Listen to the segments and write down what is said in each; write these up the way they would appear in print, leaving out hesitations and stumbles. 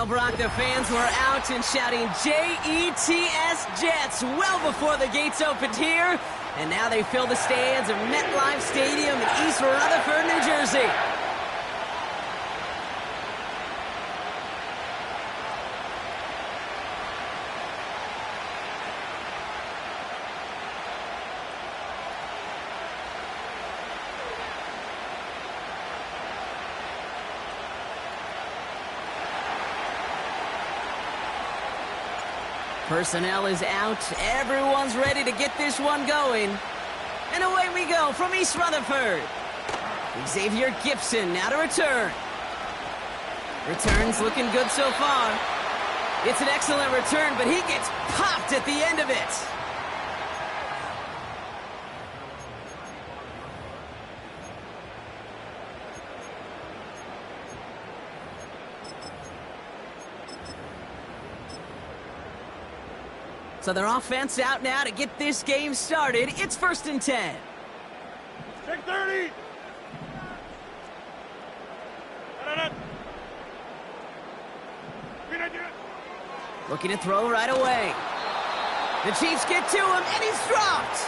Well, Brock, the fans were out and shouting J-E-T-S, Jets, well before the gates opened here. And now they fill the stands of MetLife Stadium in East Rutherford, New Jersey. Personnel is out. Everyone's ready to get this one going. And away we go from East Rutherford. Xavier Gibson now to return. Return's looking good so far. It's an excellent return, but he gets popped at the end of it. So their offense out now to get this game started. It's 1st and 10. Check 30. Looking to throw right away. The Chiefs get to him, and he's dropped.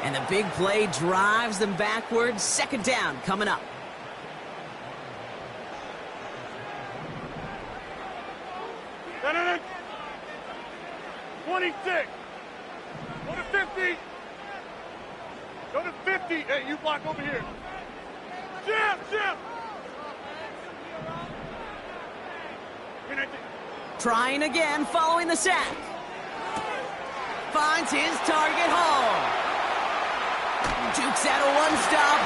And the big play drives them backwards. 2nd down coming up. No. 26. Go to 50. Go to 50. Hey, you block over here. Jim. Trying again following the sack. Finds his target hole. Jukes out a one-stop.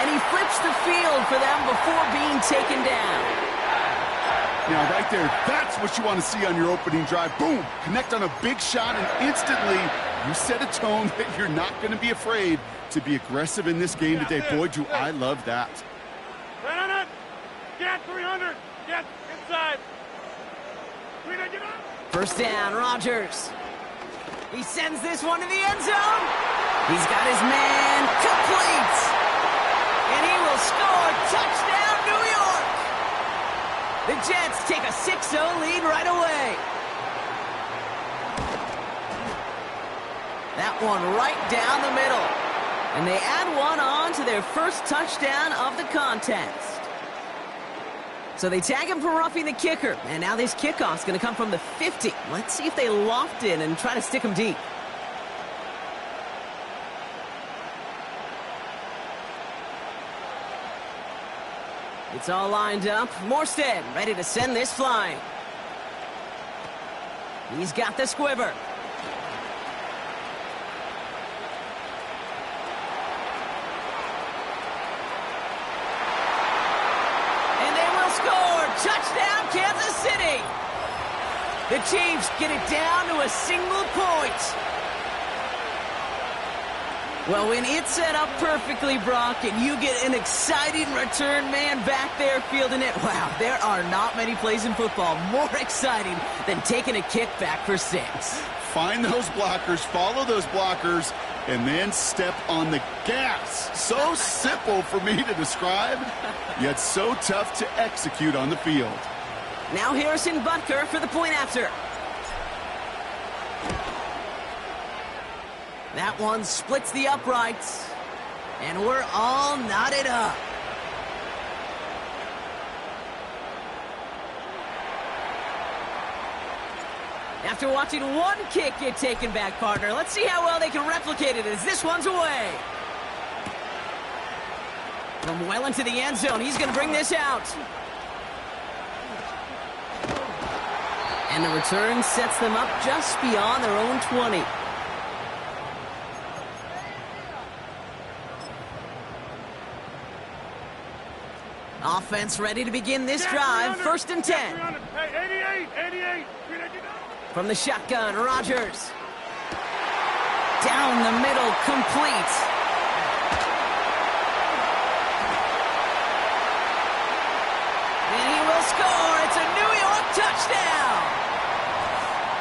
And he flips the field for them before being taken down. Now, right there, that's what you want to see on your opening drive. Boom! Connect on a big shot, and instantly you set a tone that you're not going to be afraid to be aggressive in this game today. Boy, do I love that. Get 300. Get inside. 1st down, Rodgers. He sends this one to the end zone. He's got his man complete. And he will score. Touchdown, New York. The Jets take a 6-0 lead right away. That one right down the middle. And they add one on to their first touchdown of the contest. So they tag him for roughing the kicker. And now this kickoff's going to come from the 50. Let's see if they loft in and try to stick him deep. It's all lined up. Morstead ready to send this flying. He's got the squiver. And they will score. Touchdown, Kansas City. The Chiefs get it down to a single point. Well, when it's set up perfectly, Brock, and you get an exciting return man back there fielding it, wow, there are not many plays in football more exciting than taking a kick back for 6. Find those blockers, follow those blockers, and then step on the gas. So simple for me to describe, yet so tough to execute on the field. Now Harrison Butker for the point after. That one splits the uprights, and we're all knotted up. After watching one kick get taken back, partner, let's see how well they can replicate it as this one's away. From well into the end zone, he's going to bring this out. And the return sets them up just beyond their own 20. Offense ready to begin this drive. 1st and 10. Hey, 88. From the shotgun, Rodgers. Down the middle, complete. And he will score. It's a New York touchdown.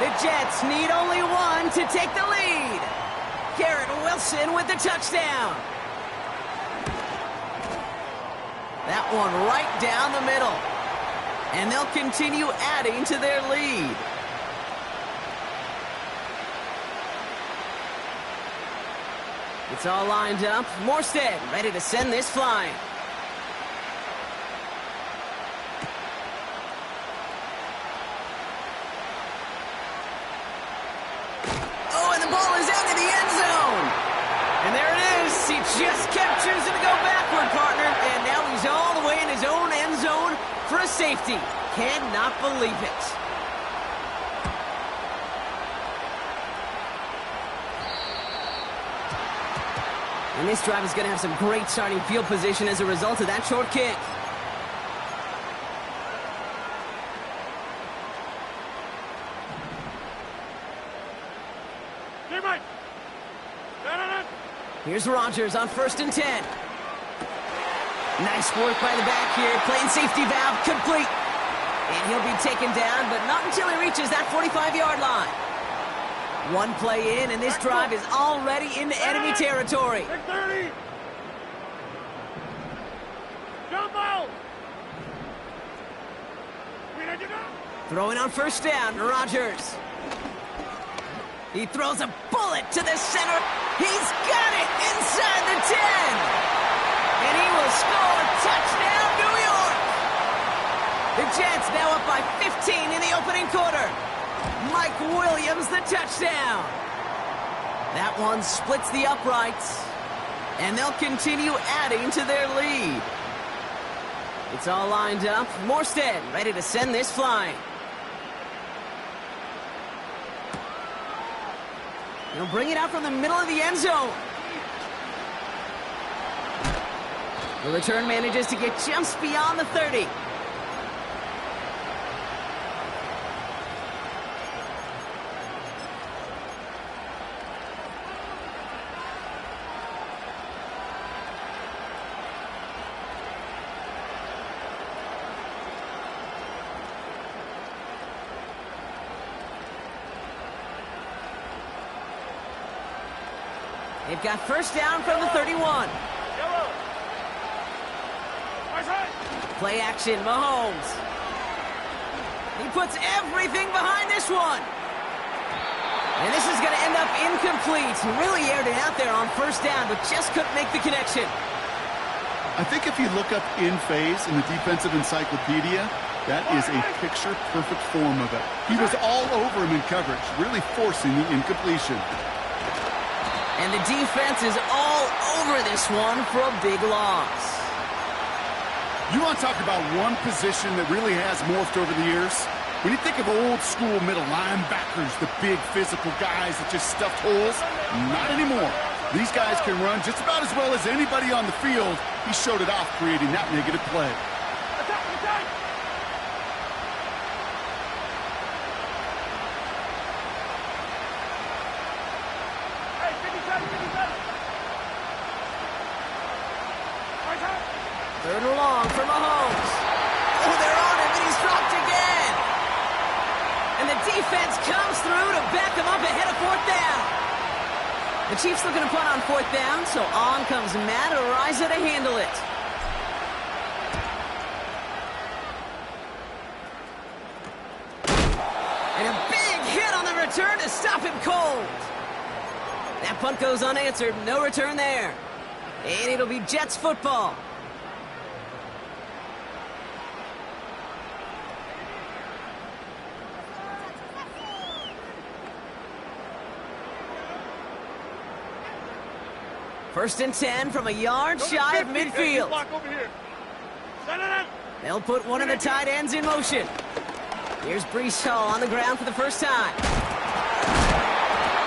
The Jets need only one to take the lead. Garrett Wilson with the touchdown. That one right down the middle. And they'll continue adding to their lead. It's all lined up. Morstead ready to send this flying. Oh, and the ball is out of the end zone. And there it is. He just kept choosing to go backward, partner. And now he's all the way in his own end zone for a safety. Cannot believe it. And this drive is going to have some great starting field position as a result of that short kick. Here's Rodgers on 1st and 10. Nice work by the back here. Playing safety valve complete. And he'll be taken down, but not until he reaches that 45-yard line. One play in, and this drive is already into enemy territory. Throwing on 1st down, Rodgers. He throws a bullet to the center. He's got it inside the 10. And he will score. Touchdown, New York. The Jets now up by 15 in the opening quarter. Mike Williams, the touchdown. That one splits the uprights. And they'll continue adding to their lead. It's all lined up. Morstead ready to send this flying. He'll bring it out from the middle of the end zone. The return manages to get just beyond the 30. They've got 1st down from the 31. Play action, Mahomes. He puts everything behind this one. And this is going to end up incomplete. He really aired it out there on 1st down, but just couldn't make the connection. I think if you look up in phase in the defensive encyclopedia, that is a picture-perfect form of it. He was all over him in coverage, really forcing the incompletion. And the defense is all over this one for a big loss. You want to talk about one position that really has morphed over the years? When you think of old-school middle linebackers, the big physical guys that just stuffed holes, not anymore. These guys can run just about as well as anybody on the field. He showed it off, creating that negative play. Third and long for Mahomes. Oh, they're on him, and he's dropped again. And the defense comes through to back him up ahead of 4th down. The Chiefs looking to punt on 4th down, so on comes Matt Ariza to handle it. And a big hit on the return to stop him cold. That punt goes unanswered, no return there. And it'll be Jets football. First and 10 from a yard shy of midfield. They'll put one of the tight ends in motion. Here's Breece Hall on the ground for the first time.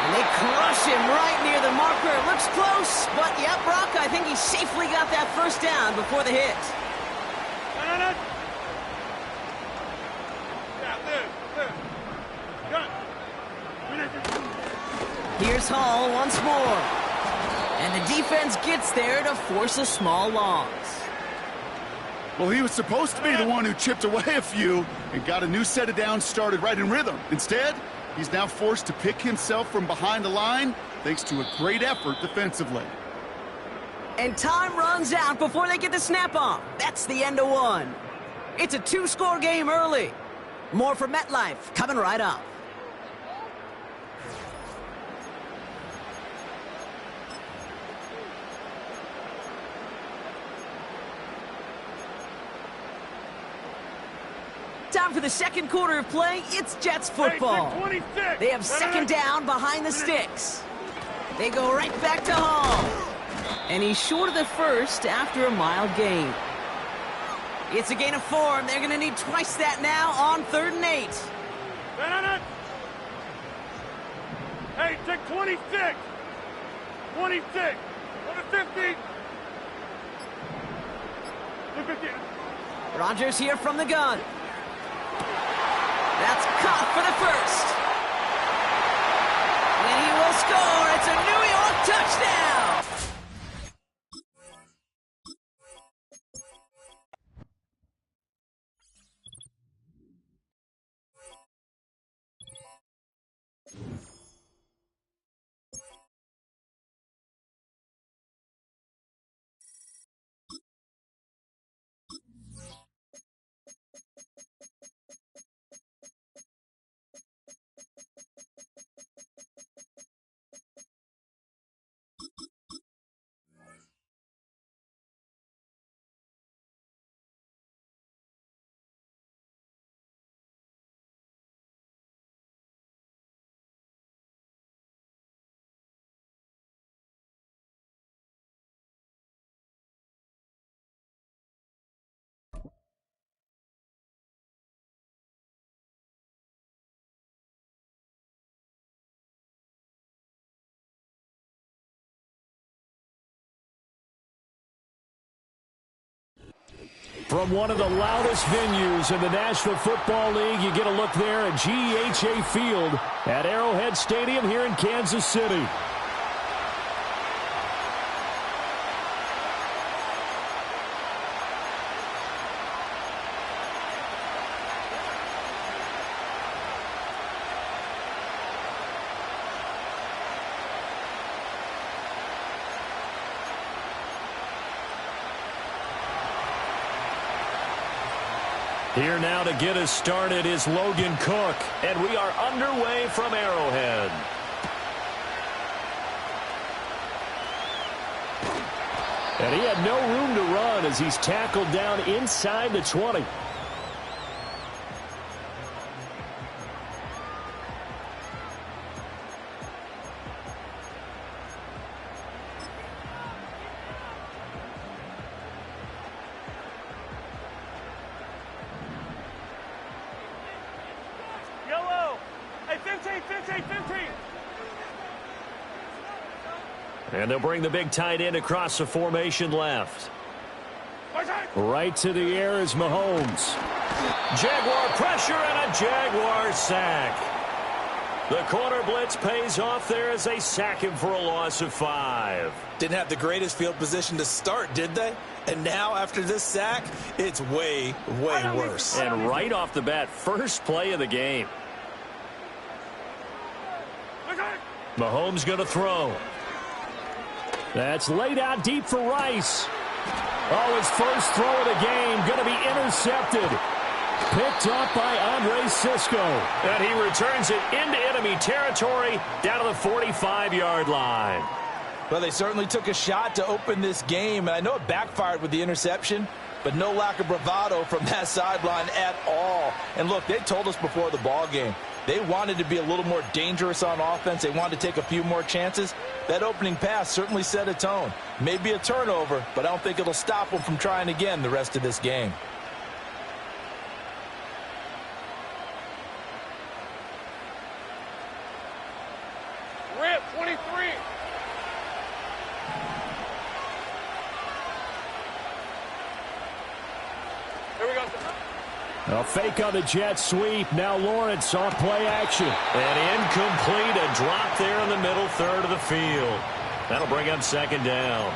And they crush him right near the marker. Looks close, but yeah, Brock, I think he safely got that 1st down before the hit. Here's Hall once more. And the defense gets there to force a small loss. Well, he was supposed to be the one who chipped away a few and got a new set of downs started right in rhythm. Instead, he's now forced to pick himself from behind the line thanks to a great effort defensively. And time runs out before they get the snap off. That's the end of one. It's a two-score game early. More from MetLife coming right up. Time for the second quarter of play. It's Jets football. They have second down behind the sticks. They go right back to Hall. And he's short of the first after a mild gain. It's a gain of 4, and they're going to need twice that now on 3rd and 8. Hey, take 26. 26. Go to 50. Look at this. Rodgers here from the gun. That's caught for the first. And he will score. It's a New York touchdown. From one of the loudest venues in the National Football League, you get a look there at GEHA Field at Arrowhead Stadium here in Kansas City. Here now to get us started is Logan Cook, and we are underway from Arrowhead. And he had no room to run as he's tackled down inside the 20. And they'll bring the big tight end across the formation left. Right to the air is Mahomes. Jaguar pressure and a Jaguar sack. The corner blitz pays off there as they sack him for a loss of 5. Didn't have the greatest field position to start, did they? And now after this sack, it's way, way worse. And right off the bat, first play of the game. Mahomes going to throw. That's laid out deep for Rice. Oh, his first throw of the game going to be intercepted. Picked up by Andre Cisco. And he returns it into enemy territory down to the 45-yard line. Well, they certainly took a shot to open this game, and I know it backfired with the interception, but no lack of bravado from that sideline at all. And look, they told us before the ball game, they wanted to be a little more dangerous on offense. They wanted to take a few more chances. That opening pass certainly set a tone. Maybe a turnover, but I don't think it'll stop them from trying again the rest of this game. Rip, 23. Here we go. A fake on the jet sweep. Now Lawrence off play action. And incomplete. A drop there in the middle third of the field. That'll bring up second down.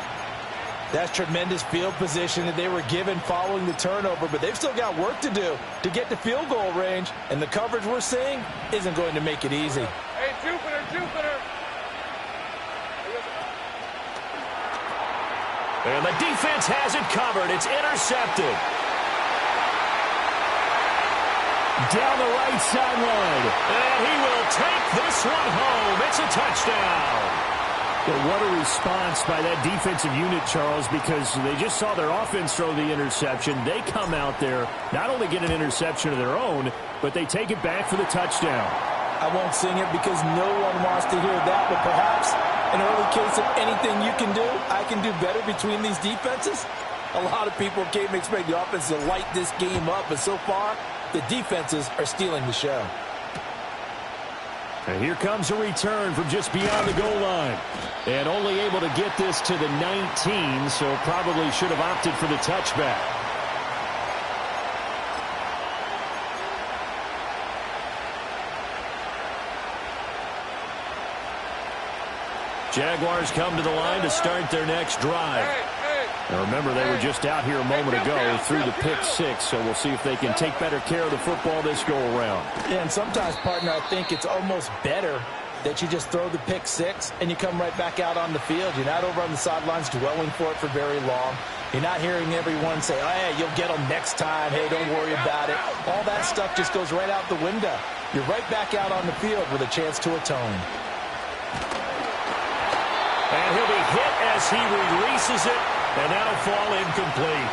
That's tremendous field position that they were given following the turnover, but they've still got work to do to get to field goal range, and the coverage we're seeing isn't going to make it easy. Hey, Jupiter. And the defense has it covered. It's intercepted. Down the right sideline. And he will take this one home. It's a touchdown. But what a response by that defensive unit, Charles, because they just saw their offense throw the interception. They come out there, not only get an interception of their own, but they take it back for the touchdown. I won't sing it because no one wants to hear that, but perhaps an early case of anything you can do, I can do better between these defenses. A lot of people came expect the offense to light this game up, but so far, the defenses are stealing the show. And here comes a return from just beyond the goal line. And only able to get this to the 19, so probably should have opted for the touchback. Jaguars come to the line to start their next drive. Now remember, they were just out here a moment ago through the pick six, so we'll see if they can take better care of the football this go-around. Yeah, and sometimes, partner, I think it's almost better that you just throw the pick six and you come right back out on the field. You're not over on the sidelines dwelling for it for very long. You're not hearing everyone say, oh, hey, you'll get them next time. Hey, don't worry about it. All that stuff just goes right out the window. You're right back out on the field with a chance to atone. And he'll be hit as he releases it, and that'll fall incomplete.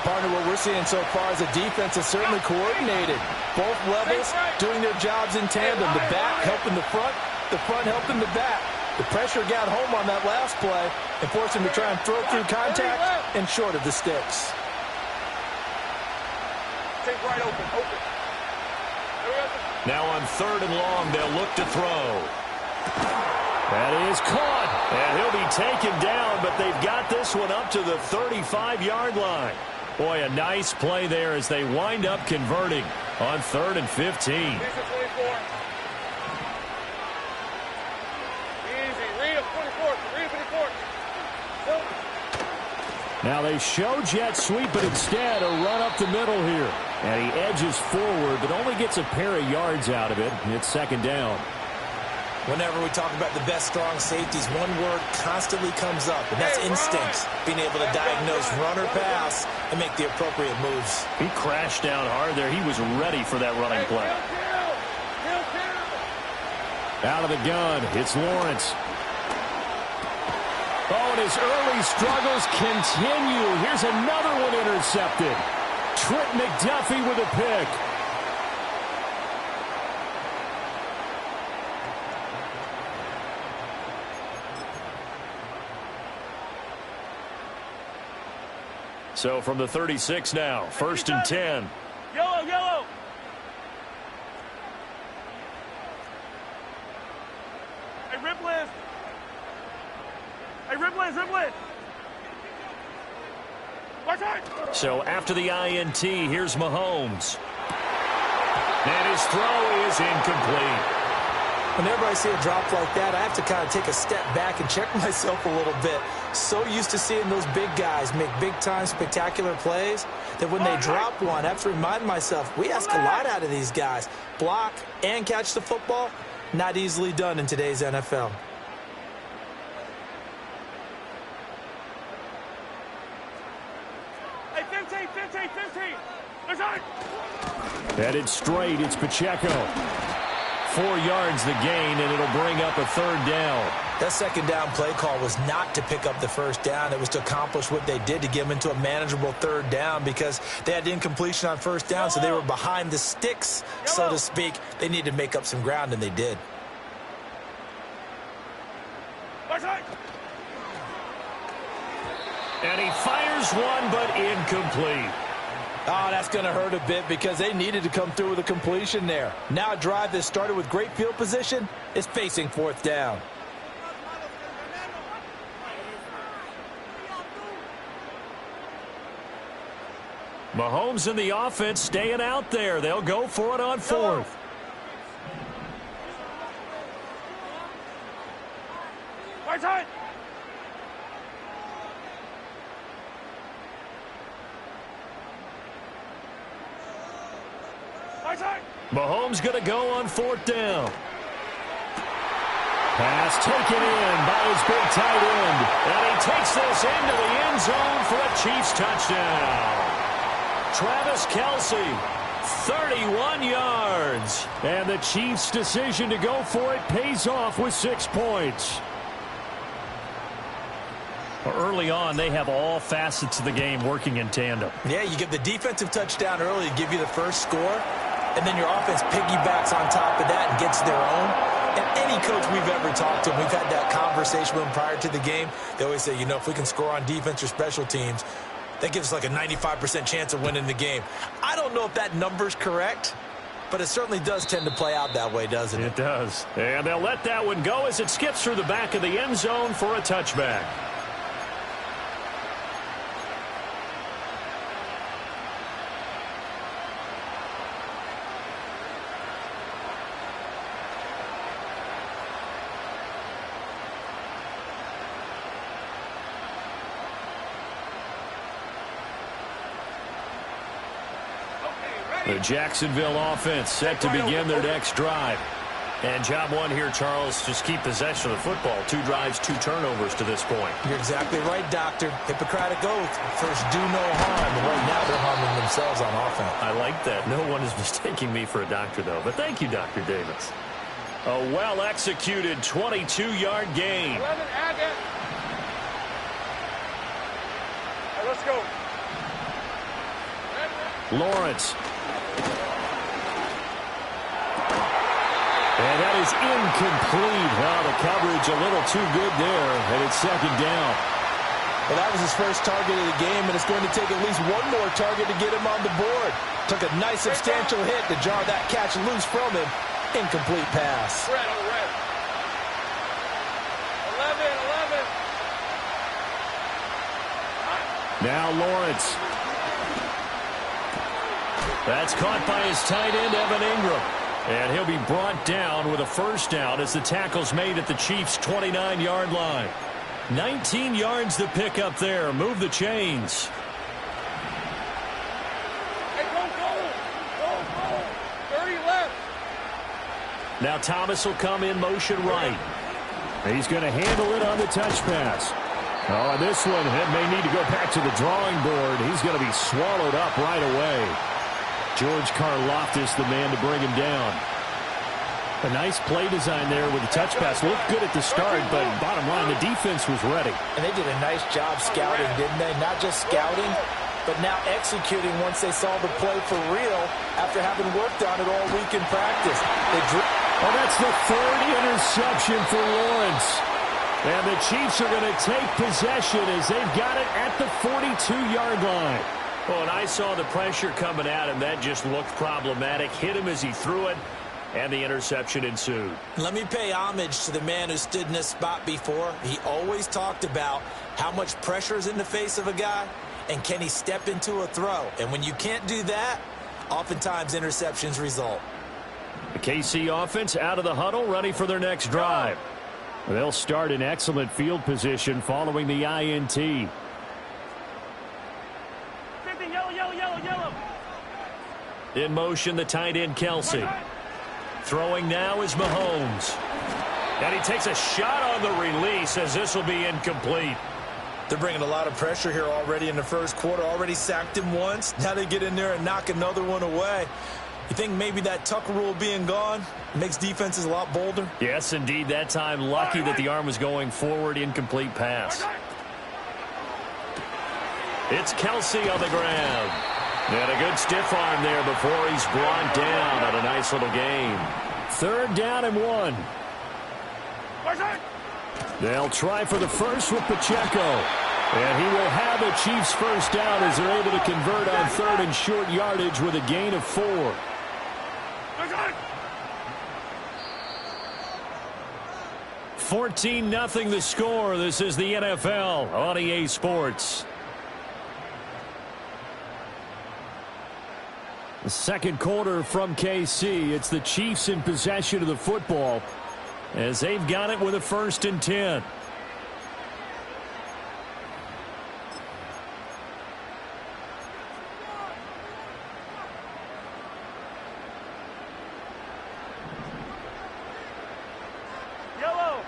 Partner, what we're seeing so far is the defense is certainly coordinated. Both levels doing their jobs in tandem. The back helping the front helping the back. The pressure got home on that last play and forced him to try and throw through contact and short of the sticks. Take right open. Now on 3rd and long, they'll look to throw. That is caught, and he'll be taken down, but they've got this one up to the 35-yard line. Boy, a nice play there as they wind up converting on 3rd and 15. Easy, read up 24. Now they show jet sweep, but instead a run up the middle here. And he edges forward, but only gets a pair of yards out of it. It's 2nd down. Whenever we talk about the best strong safeties, one word constantly comes up, and that's instincts. Being able to diagnose run or pass and make the appropriate moves. He crashed down hard there. He was ready for that running play. Out of the gun, it's Lawrence. Oh, and his early struggles continue. Here's another one intercepted. Trent McDuffie with a pick. So from the 36 now, 1st and 10. Yellow. Hey, Ripley. So after the INT, here's Mahomes. And his throw is incomplete. Whenever I see a drop like that, I have to kind of take a step back and check myself a little bit. So used to seeing those big guys make big-time spectacular plays that when they drop one, I have to remind myself, we ask a lot out of these guys. Block and catch the football, not easily done in today's NFL. Hey, 15. Headed straight, it's Pacheco. 4 yards the gain, and it'll bring up a 3rd down. That 2nd down play call was not to pick up the 1st down. It was to accomplish what they did to get them into a manageable 3rd down because they had incompletion on 1st down, so they were behind the sticks, so to speak. They needed to make up some ground, and they did. And he fires one, but incomplete. Oh, that's going to hurt a bit because they needed to come through with a completion there. Now a drive that started with great field position is facing 4th down. Mahomes and the offense staying out there. They'll go for it on 4th. Right side. Mahomes going to go on 4th down. Pass taken in by his big tight end. And he takes this into the end zone for a Chiefs touchdown. Travis Kelce 31 yards. And the Chiefs' decision to go for it pays off with 6 points. Early on, they have all facets of the game working in tandem. Yeah, you get the defensive touchdown early to give you the first score, and then your offense piggybacks on top of that and gets their own. And any coach we've ever talked to, we've had that conversation with them prior to the game. They always say, you know, if we can score on defense or special teams, that gives us like a 95% chance of winning the game. I don't know if that number's correct, but it certainly does tend to play out that way, doesn't it? It does. And they'll let that one go as it skips through the back of the end zone for a touchback. The Jacksonville offense set to begin their next drive. And job one here, Charles, just keep possession of the football. 2 drives, 2 turnovers to this point. You're exactly right, Doctor. Hippocratic oath. First, do no harm. And right now, they're harming themselves on offense. I like that. No one is mistaking me for a doctor, though. But thank you, Dr. Davis. A well-executed 22-yard gain. 11, add that. All right, let's go. Lawrence. And that is incomplete. Well, the coverage a little too good there, and it's second down. Well, that was his first target of the game, and it's going to take at least one more target to get him on the board. Took a nice substantial hit to jar that catch loose from him. Incomplete pass. Red on red. 11. Now Lawrence. That's caught by his tight end, Evan Ingram. And he'll be brought down with a first down as the tackle's made at the Chiefs' 29-yard line. 19 yards to pick up there. Move the chains. Hey, go. 30 left. Now Thomas will come in motion right. He's going to handle it on the touch pass. Oh, and this one, it may need to go back to the drawing board. He's going to be swallowed up right away. George Karlaftis, the man to bring him down. A nice play design there with the touch pass. Looked good at the start, but bottom line, the defense was ready. And they did a nice job scouting, didn't they? Not just scouting, but now executing once they saw the play for real after having worked on it all week in practice. Oh, that's the 3rd interception for Lawrence. And the Chiefs are going to take possession as they've got it at the 42-yard line. Oh, and I saw the pressure coming at him. That just looked problematic. Hit him as he threw it, and the interception ensued. Let me pay homage to the man who stood in this spot before. He always talked about how much pressure is in the face of a guy, and can he step into a throw. And when you can't do that, oftentimes interceptions result. The KC offense out of the huddle, ready for their next drive. They'll start in excellent field position following the INT. Yellow. In motion, the tight end, Kelsey. Throwing now is Mahomes. And he takes a shot on the release as this will be incomplete. They're bringing a lot of pressure here already in the first quarter. Already sacked him once. Now they get in there and knock another one away. You think maybe that Tucker rule being gone makes defenses a lot bolder? Yes, indeed. That time, lucky that the arm was going forward. Incomplete pass. It's Kelsey on the ground. And a good stiff arm there before he's brought down on a nice little gain. 3rd down and 1. They'll try for the first with Pacheco. And he will have the Chiefs first down as they're able to convert on 3rd and short yardage with a gain of 4. 14-0 the score. This is the NFL on EA Sports. The second quarter from KC. It's the Chiefs in possession of the football as they've got it with a 1st and 10. Yellow.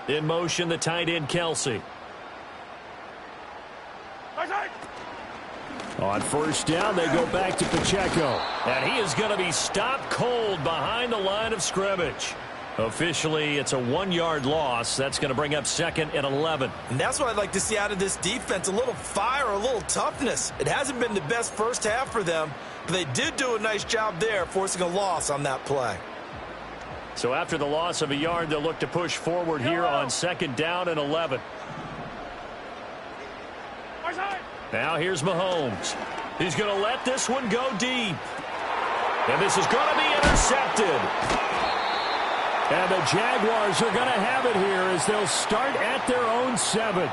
In motion, the tight end, Kelsey. On first down, they go back to Pacheco. And he is going to be stopped cold behind the line of scrimmage. Officially, it's a 1-yard loss. That's going to bring up second and 11. And that's what I'd like to see out of this defense, a little fire, a little toughness. It hasn't been the best first half for them, but they did do a nice job there, forcing a loss on that play. So after the loss of a yard, they'll look to push forward here on second down and 11. Now here's Mahomes. He's going to let this one go deep. And this is going to be intercepted. And the Jaguars are going to have it here as they'll start at their own 7.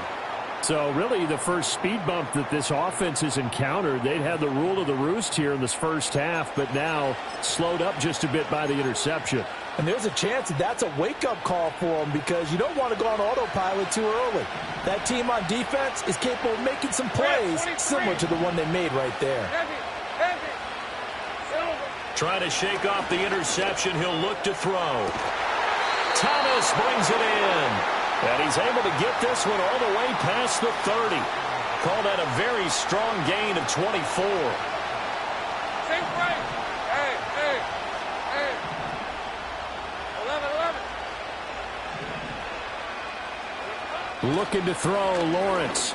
So really the first speed bump that this offense has encountered. They'd had the rule of the roost here in this first half, but now slowed up just a bit by the interception. And there's a chance that that's a wake-up call for them because you don't want to go on autopilot too early. That team on defense is capable of making some plays similar to the one they made right there. Trying to shake off the interception. He'll look to throw. Thomas brings it in. And he's able to get this one all the way past the 30. Call that a very strong gain of 24. Looking to throw, Lawrence.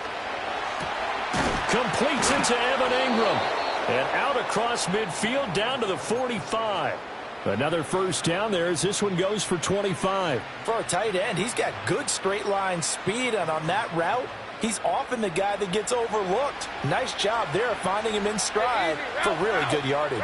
Completes it to Evan Ingram. And out across midfield down to the 45. Another first down there as this one goes for 25. For a tight end, he's got good straight line speed, and on that route, he's often the guy that gets overlooked. Nice job there finding him in stride for really good yardage.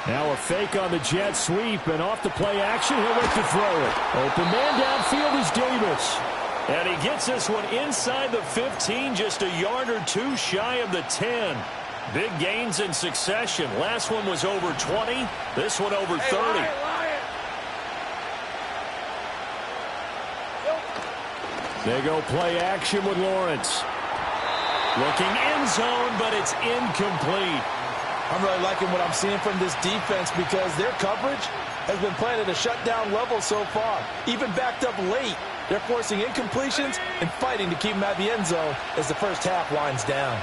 Now a fake on the jet sweep, and off the play action, he'll look to throw it. Open man downfield is Davis. And he gets this one inside the 15, just a yard or two shy of the 10. Big gains in succession. Last one was over 20. This one over 30. They go play action with Lawrence. Looking end zone, but it's incomplete. I'm really liking what I'm seeing from this defense because their coverage has been played at a shutdown level so far. Even backed up late, they're forcing incompletions and fighting to keep them at the end zone as the first half winds down.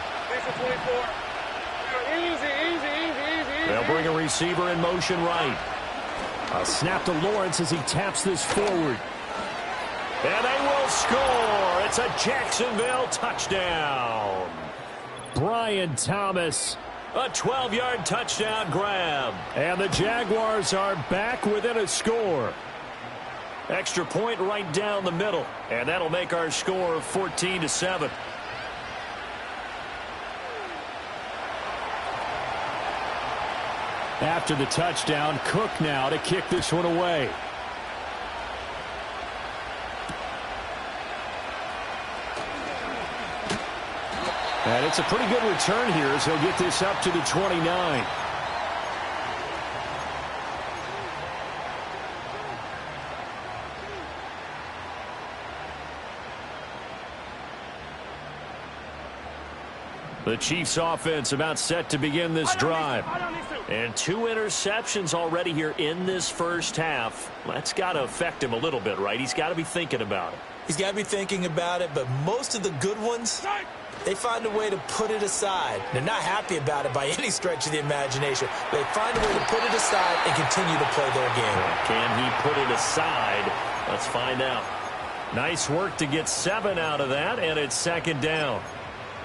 They'll bring a receiver in motion right. A snap to Lawrence as he taps this forward. And they will score. It's a Jacksonville touchdown. Brian Thomas, a 12-yard touchdown grab. And the Jaguars are back within a score. Extra point right down the middle. And that'll make our score 14-7. After the touchdown, Cook now to kick this one away. And it's a pretty good return here as he'll get this up to the 29. The Chiefs offense about set to begin this drive. And 2 interceptions already here in this first half. That's got to affect him a little bit, right? He's got to be thinking about it. He's got to be thinking about it, but most of the good ones, they find a way to put it aside. They're not happy about it by any stretch of the imagination. They find a way to put it aside and continue to play their game. Can he put it aside? Let's find out. Nice work to get 7 out of that, and it's second down.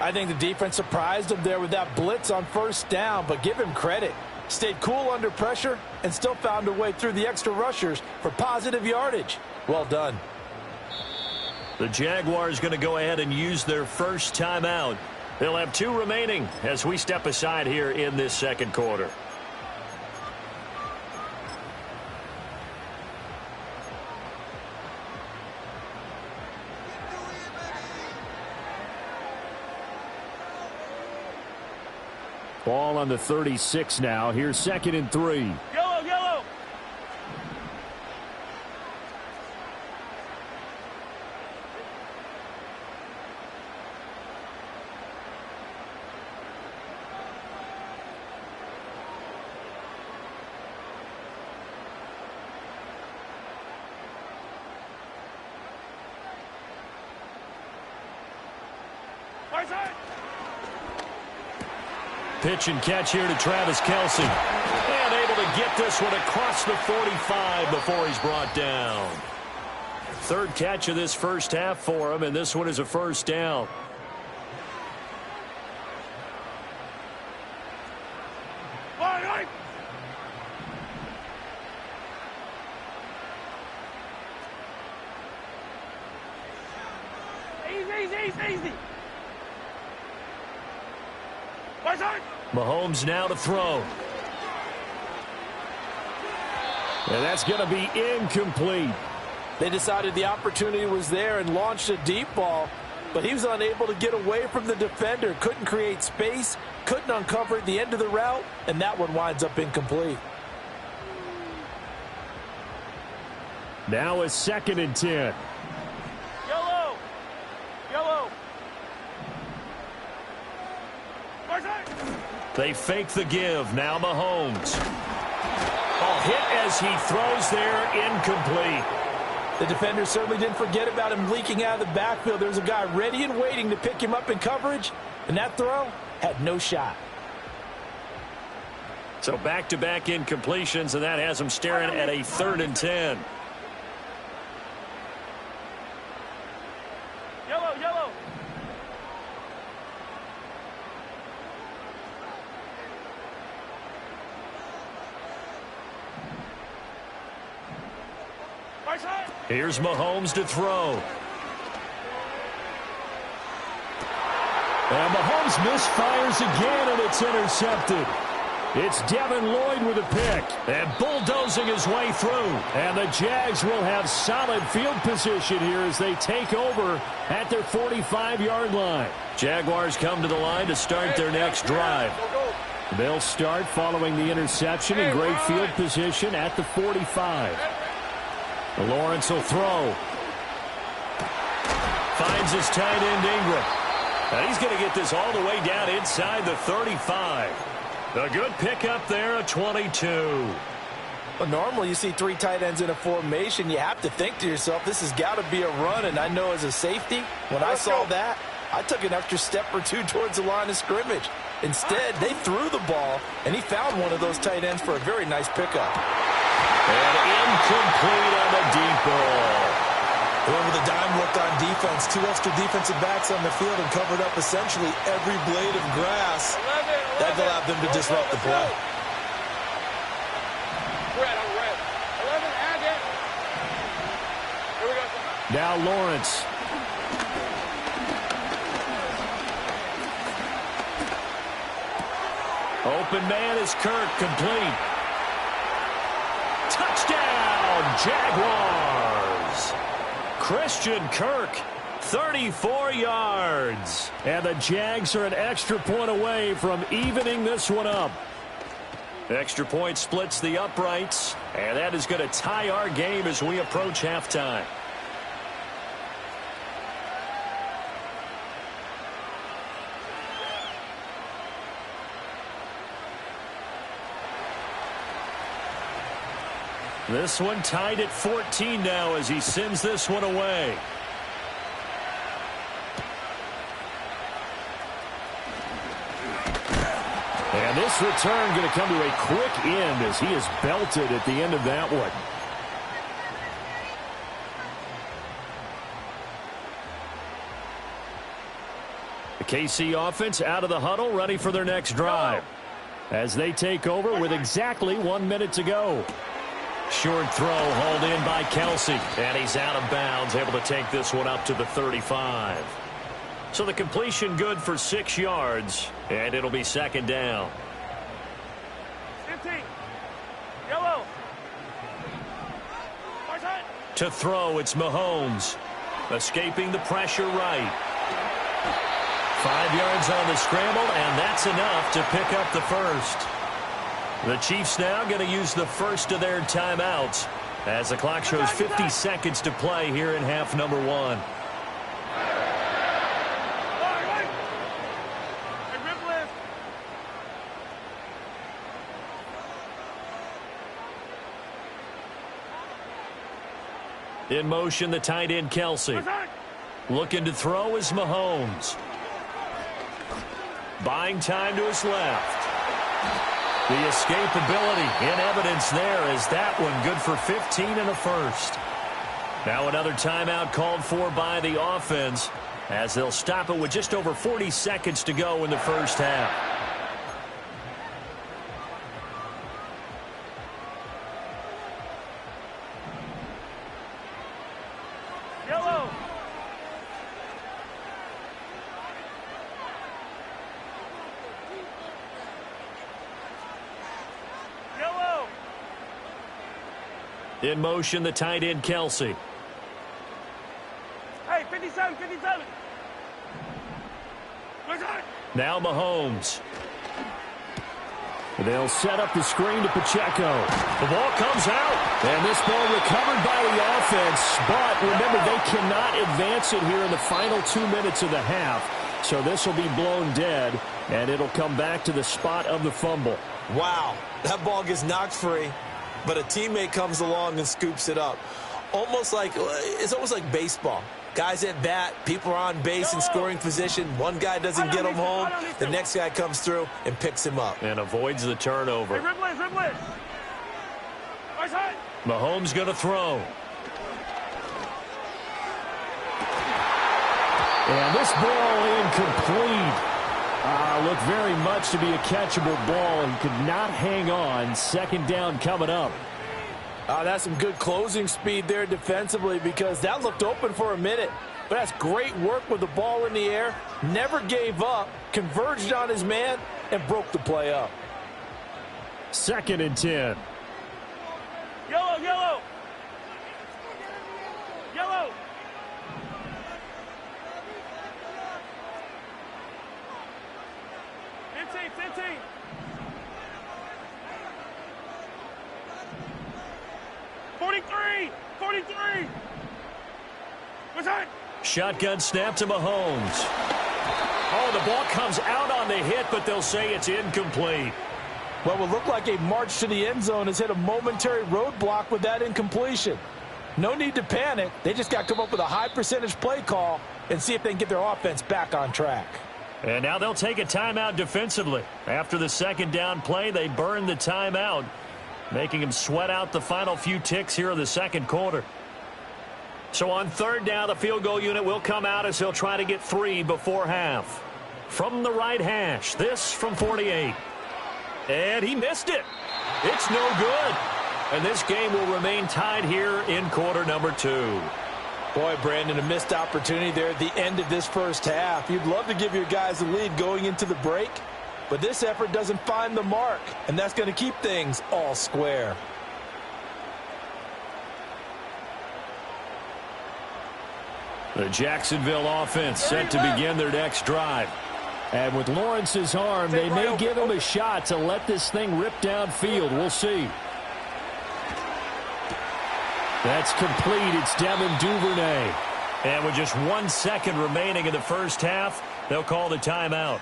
I think the defense surprised him there with that blitz on first down, but give him credit. Stayed cool under pressure and still found a way through the extra rushers for positive yardage. Well done. The Jaguars going to go ahead and use their first timeout. They'll have 2 remaining as we step aside here in this second quarter. Ball on the 36 now. Here's second and 3. Yellow, yellow. Pitch and catch here to Travis Kelce. And able to get this one across the 45 before he's brought down. Third catch of this first half for him, and this one is a first down. Easy. Mahomes now to throw. And that's going to be incomplete. They decided the opportunity was there and launched a deep ball, but he was unable to get away from the defender, couldn't create space, couldn't uncover the end of the route, and that one winds up incomplete. Now a 2nd and 10. Yellow. They fake the give. Now Mahomes. Hit as he throws there, incomplete. The defender certainly didn't forget about him leaking out of the backfield. There's a guy ready and waiting to pick him up in coverage, and that throw had no shot. So back-to-back incompletions, and that has him staring at a 3rd and 10. Yellow. Here's Mahomes to throw. And Mahomes misfires again, and it's intercepted. It's Devin Lloyd with a pick, and bulldozing his way through. And the Jags will have solid field position here as they take over at their 45-yard line. Jaguars come to the line to start their next drive. They'll start following the interception in great field position at the 45. Lawrence will throw. Finds his tight end Ingram. And he's going to get this all the way down inside the 35. A good pickup there, a 22. Well, normally you see 3 tight ends in a formation. You have to think to yourself, this has got to be a run. And I know as a safety, when I saw that, I took an extra step or two towards the line of scrimmage. Instead, they threw the ball, and he found one of those tight ends for a very nice pickup. And incomplete on the deep ball. Whoever the dime looked on defense, 2 extra defensive backs on the field and covered up essentially every blade of grass. That allowed them to disrupt the play. Red. 11, add it. Here we go. Now Lawrence. Open man is Kirk, complete. Touchdown, Jaguars. Christian Kirk, 34 yards. And the Jags are an extra point away from evening this one up. Extra point splits the uprights, and that is going to tie our game as we approach halftime. This one tied at 14 now as he sends this one away. And this return going to come to a quick end as he is belted at the end of that one. The KC offense out of the huddle, ready for their next drive. As they take over with exactly 1 minute to go. Short throw hauled in by Kelce. And he's out of bounds, able to take this one up to the 35. So the completion good for 6 yards, and it'll be second down. 15. Yellow. To throw, it's Mahomes. Escaping the pressure right. 5 yards on the scramble, and that's enough to pick up the first. The Chiefs now going to use the first of their timeouts as the clock shows 50 seconds to play here in half number 1. In motion, the tight end Kelce. Looking to throw is Mahomes. buying time to his left. The escapability in evidence there as that one good for 15 and a first. Now another timeout called for by the offense as they'll stop it with just over 40 seconds to go in the first half. Yellow. Yellow. In motion, the tight end, Kelsey. Hey, 57, 57. Now Mahomes. They'll set up the screen to Pacheco. The ball comes out. And this ball recovered by the offense. But remember, they cannot advance it here in the final 2 minutes of the half. So this will be blown dead, and it'll come back to the spot of the fumble. Wow, that ball gets knocked free, but a teammate comes along and scoops it up. It's almost like baseball. Guys at bat, people are on base in scoring position. One guy doesn't get him home. The next guy comes through and picks him up. And avoids the turnover. Hey, Mahomes going to throw. And this ball incomplete. Looked very much to be a catchable ball and could not hang on. Second down coming up. That's some good closing speed there defensively because that looked open for a minute. But that's great work with the ball in the air. Never gave up, converged on his man, and broke the play up. 2nd and 10. Yellow, yellow. Yellow. Fifteen. What's that? Shotgun snap to Mahomes. Oh, the ball comes out on the hit, but they'll say it's incomplete. What will look like a march to the end zone has hit a momentary roadblock with that incompletion. No need to panic. They just got to come up with a high percentage play call and see if they can get their offense back on track. And now they'll take a timeout defensively. After the second down play, they burn the timeout, making them sweat out the final few ticks here in the second quarter. So on third down, the field goal unit will come out as they'll try to get 3 before half. From the right hash, this from 48. And he missed it. It's no good. And this game will remain tied here in quarter number 2. Boy, Brandon, a missed opportunity there at the end of this first half. You'd love to give your guys a lead going into the break, but this effort doesn't find the mark, and that's going to keep things all square. The Jacksonville offense set to begin their next drive. And with Lawrence's arm, they may give him a shot to let this thing rip downfield. We'll see. That's complete. It's Devin Duvernay. And with just 1 second remaining in the first half, they'll call the timeout.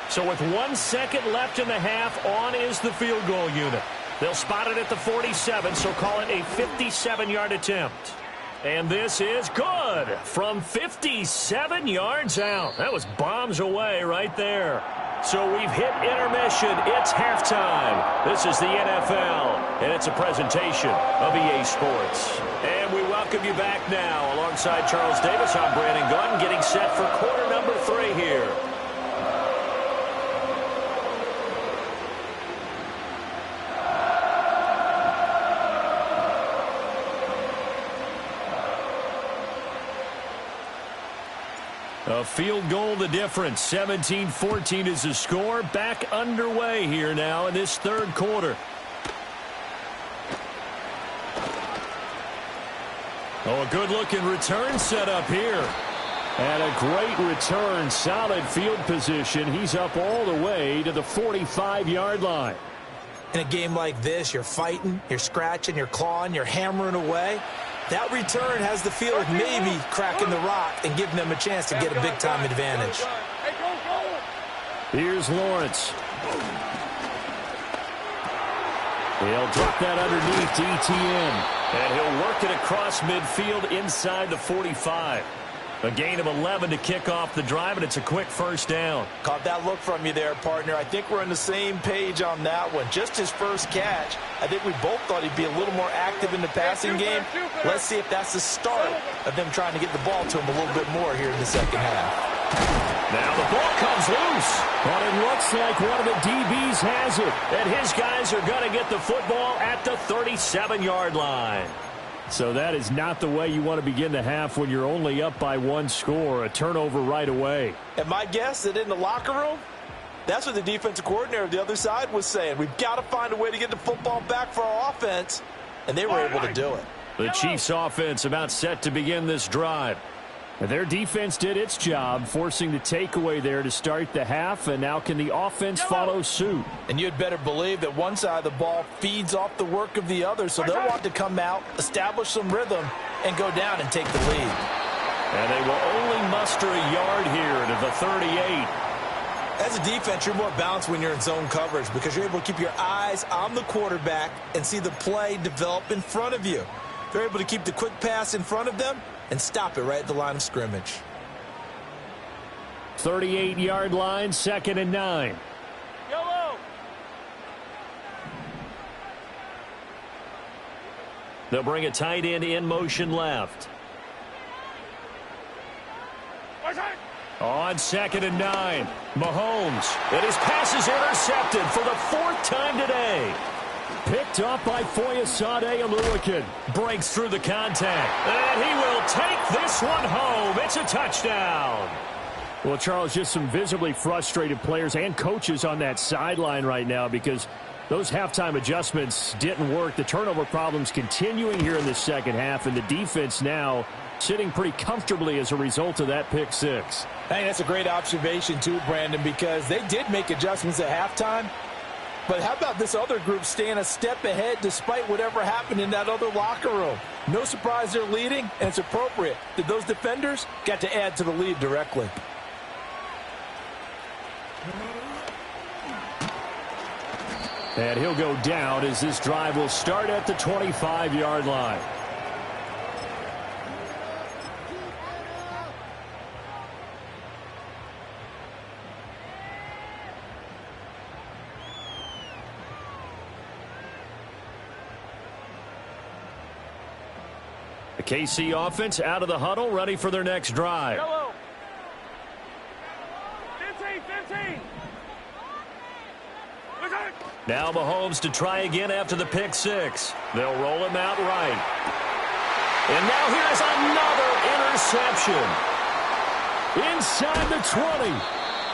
So with 1 second left in the half, on is the field goal unit. They'll spot it at the 47, so call it a 57-yard attempt. And this is good from 57 yards out. That was bombs away right there. So we've hit intermission. It's halftime. This is the NFL, and it's a presentation of EA Sports. And we welcome you back now. Alongside Charles Davis, I'm Brandon Gordon, getting set for quarter number 3 here. A field goal the difference. 17-14 is the score. Back underway here now in this third quarter. Oh, a good-looking return set up here. And a great return. Solid field position. He's up all the way to the 45-yard line. In a game like this, you're fighting, you're scratching, you're clawing, you're hammering away. That return has the feel of maybe cracking the rock and giving them a chance to get a big-time advantage. Here's Lawrence. He'll drop that underneath to ETN. And he'll work it across midfield inside the 45. A gain of 11 to kick off the drive, and it's a quick first down. Caught that look from you there, partner. I think we're on the same page on that one. Just his first catch. I think we both thought he'd be a little more active in the passing game. Let's see if that's the start of them trying to get the ball to him a little bit more here in the second half. Now the ball comes loose, but it looks like one of the DBs has it. And his guys are going to get the football at the 37-yard line. So that is not the way you want to begin the half when you're only up by one score. A turnover right away. And my guess that in the locker room, that's what the defensive coordinator of the other side was saying. We've got to find a way to get the football back for our offense. And they were able to do it. The Chiefs' offense about set to begin this drive. And their defense did its job, forcing the takeaway there to start the half, and now can the offense follow suit? And you'd better believe that one side of the ball feeds off the work of the other, so they'll want to come out, establish some rhythm, and go down and take the lead. And they will only muster a yard here to the 38. As a defense, you're more balanced when you're in zone coverage because you're able to keep your eyes on the quarterback and see the play develop in front of you. They're able to keep the quick pass in front of them and stop it right at the line of scrimmage. 38-yard line, 2nd and 9. Yellow. They'll bring a tight end in motion left. On 2nd and 9, Mahomes. And his pass is intercepted for the 4th time today. Picked up by Foyesade Aluakin. Breaks through the contact. And he will take this one home. It's a touchdown. Well, Charles, just some visibly frustrated players and coaches on that sideline right now because those halftime adjustments didn't work. The turnover problems continuing here in the second half, and the defense now sitting pretty comfortably as a result of that pick six. I think that's a great observation too, Brandon, because they did make adjustments at halftime. But how about this other group staying a step ahead despite whatever happened in that other locker room? No surprise they're leading, and it's appropriate that those defenders got to add to the lead directly. And he'll go down as this drive will start at the 25-yard line. The KC offense out of the huddle, ready for their next drive. Yellow. 15. Now Mahomes to try again after the pick six. They'll roll him out right. And now here's another interception. Inside the 20.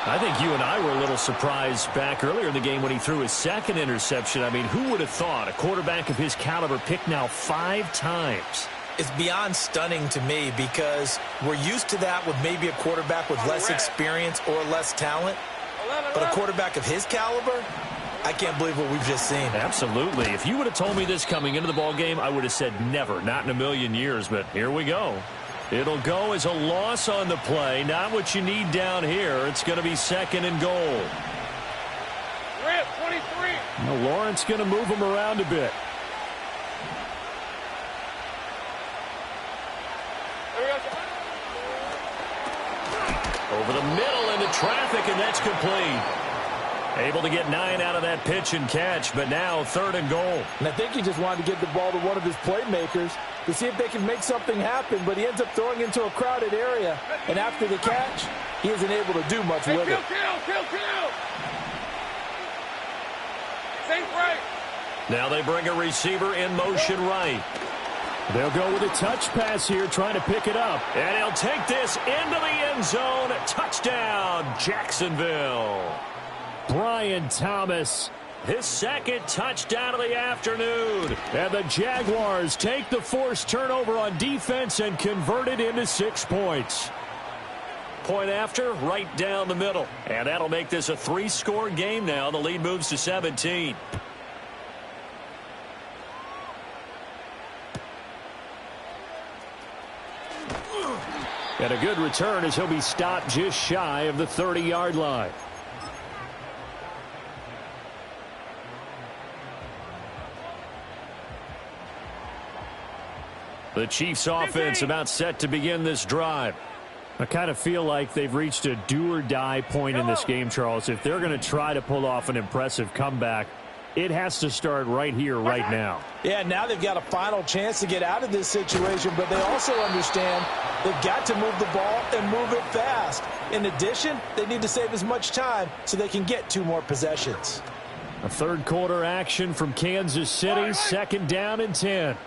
I think you and I were a little surprised back earlier in the game when he threw his second interception. I mean, who would have thought a quarterback of his caliber picked now 5 times? It's beyond stunning to me because we're used to that with maybe a quarterback with less experience or less talent. But a quarterback of his caliber, I can't believe what we've just seen. Absolutely. If you would have told me this coming into the ball game, I would have said never, not in a million years. But here we go. It'll go as a loss on the play. Not what you need down here. It's going to be 2nd and goal. Rip, 23. Now Lawrence going to move him around a bit. Over the middle into traffic, and that's complete. Able to get 9 out of that pitch and catch, but now 3rd and goal. And I think he just wanted to get the ball to one of his playmakers to see if they can make something happen, but he ends up throwing into a crowded area. And after the catch, he isn't able to do much with it. Kill. Safe right. Now they bring a receiver in motion right. They'll go with a touch pass here, trying to pick it up. And he'll take this into the end zone. Touchdown, Jacksonville. Brian Thomas, his 2nd touchdown of the afternoon. And the Jaguars take the forced turnover on defense and convert it into 6 points. Point after, right down the middle. And that'll make this a 3-score game now. The lead moves to 17. And a good return as he'll be stopped just shy of the 30-yard line. The Chiefs offense about set to begin this drive. I kind of feel like they've reached a do-or-die point in this game, Charles. If they're going to try to pull off an impressive comeback, it has to start right here, right now. Yeah, now they've got a final chance to get out of this situation, but they also understand they've got to move the ball and move it fast. In addition, they need to save as much time so they can get 2 more possessions. A third quarter action from Kansas City, second down and 10.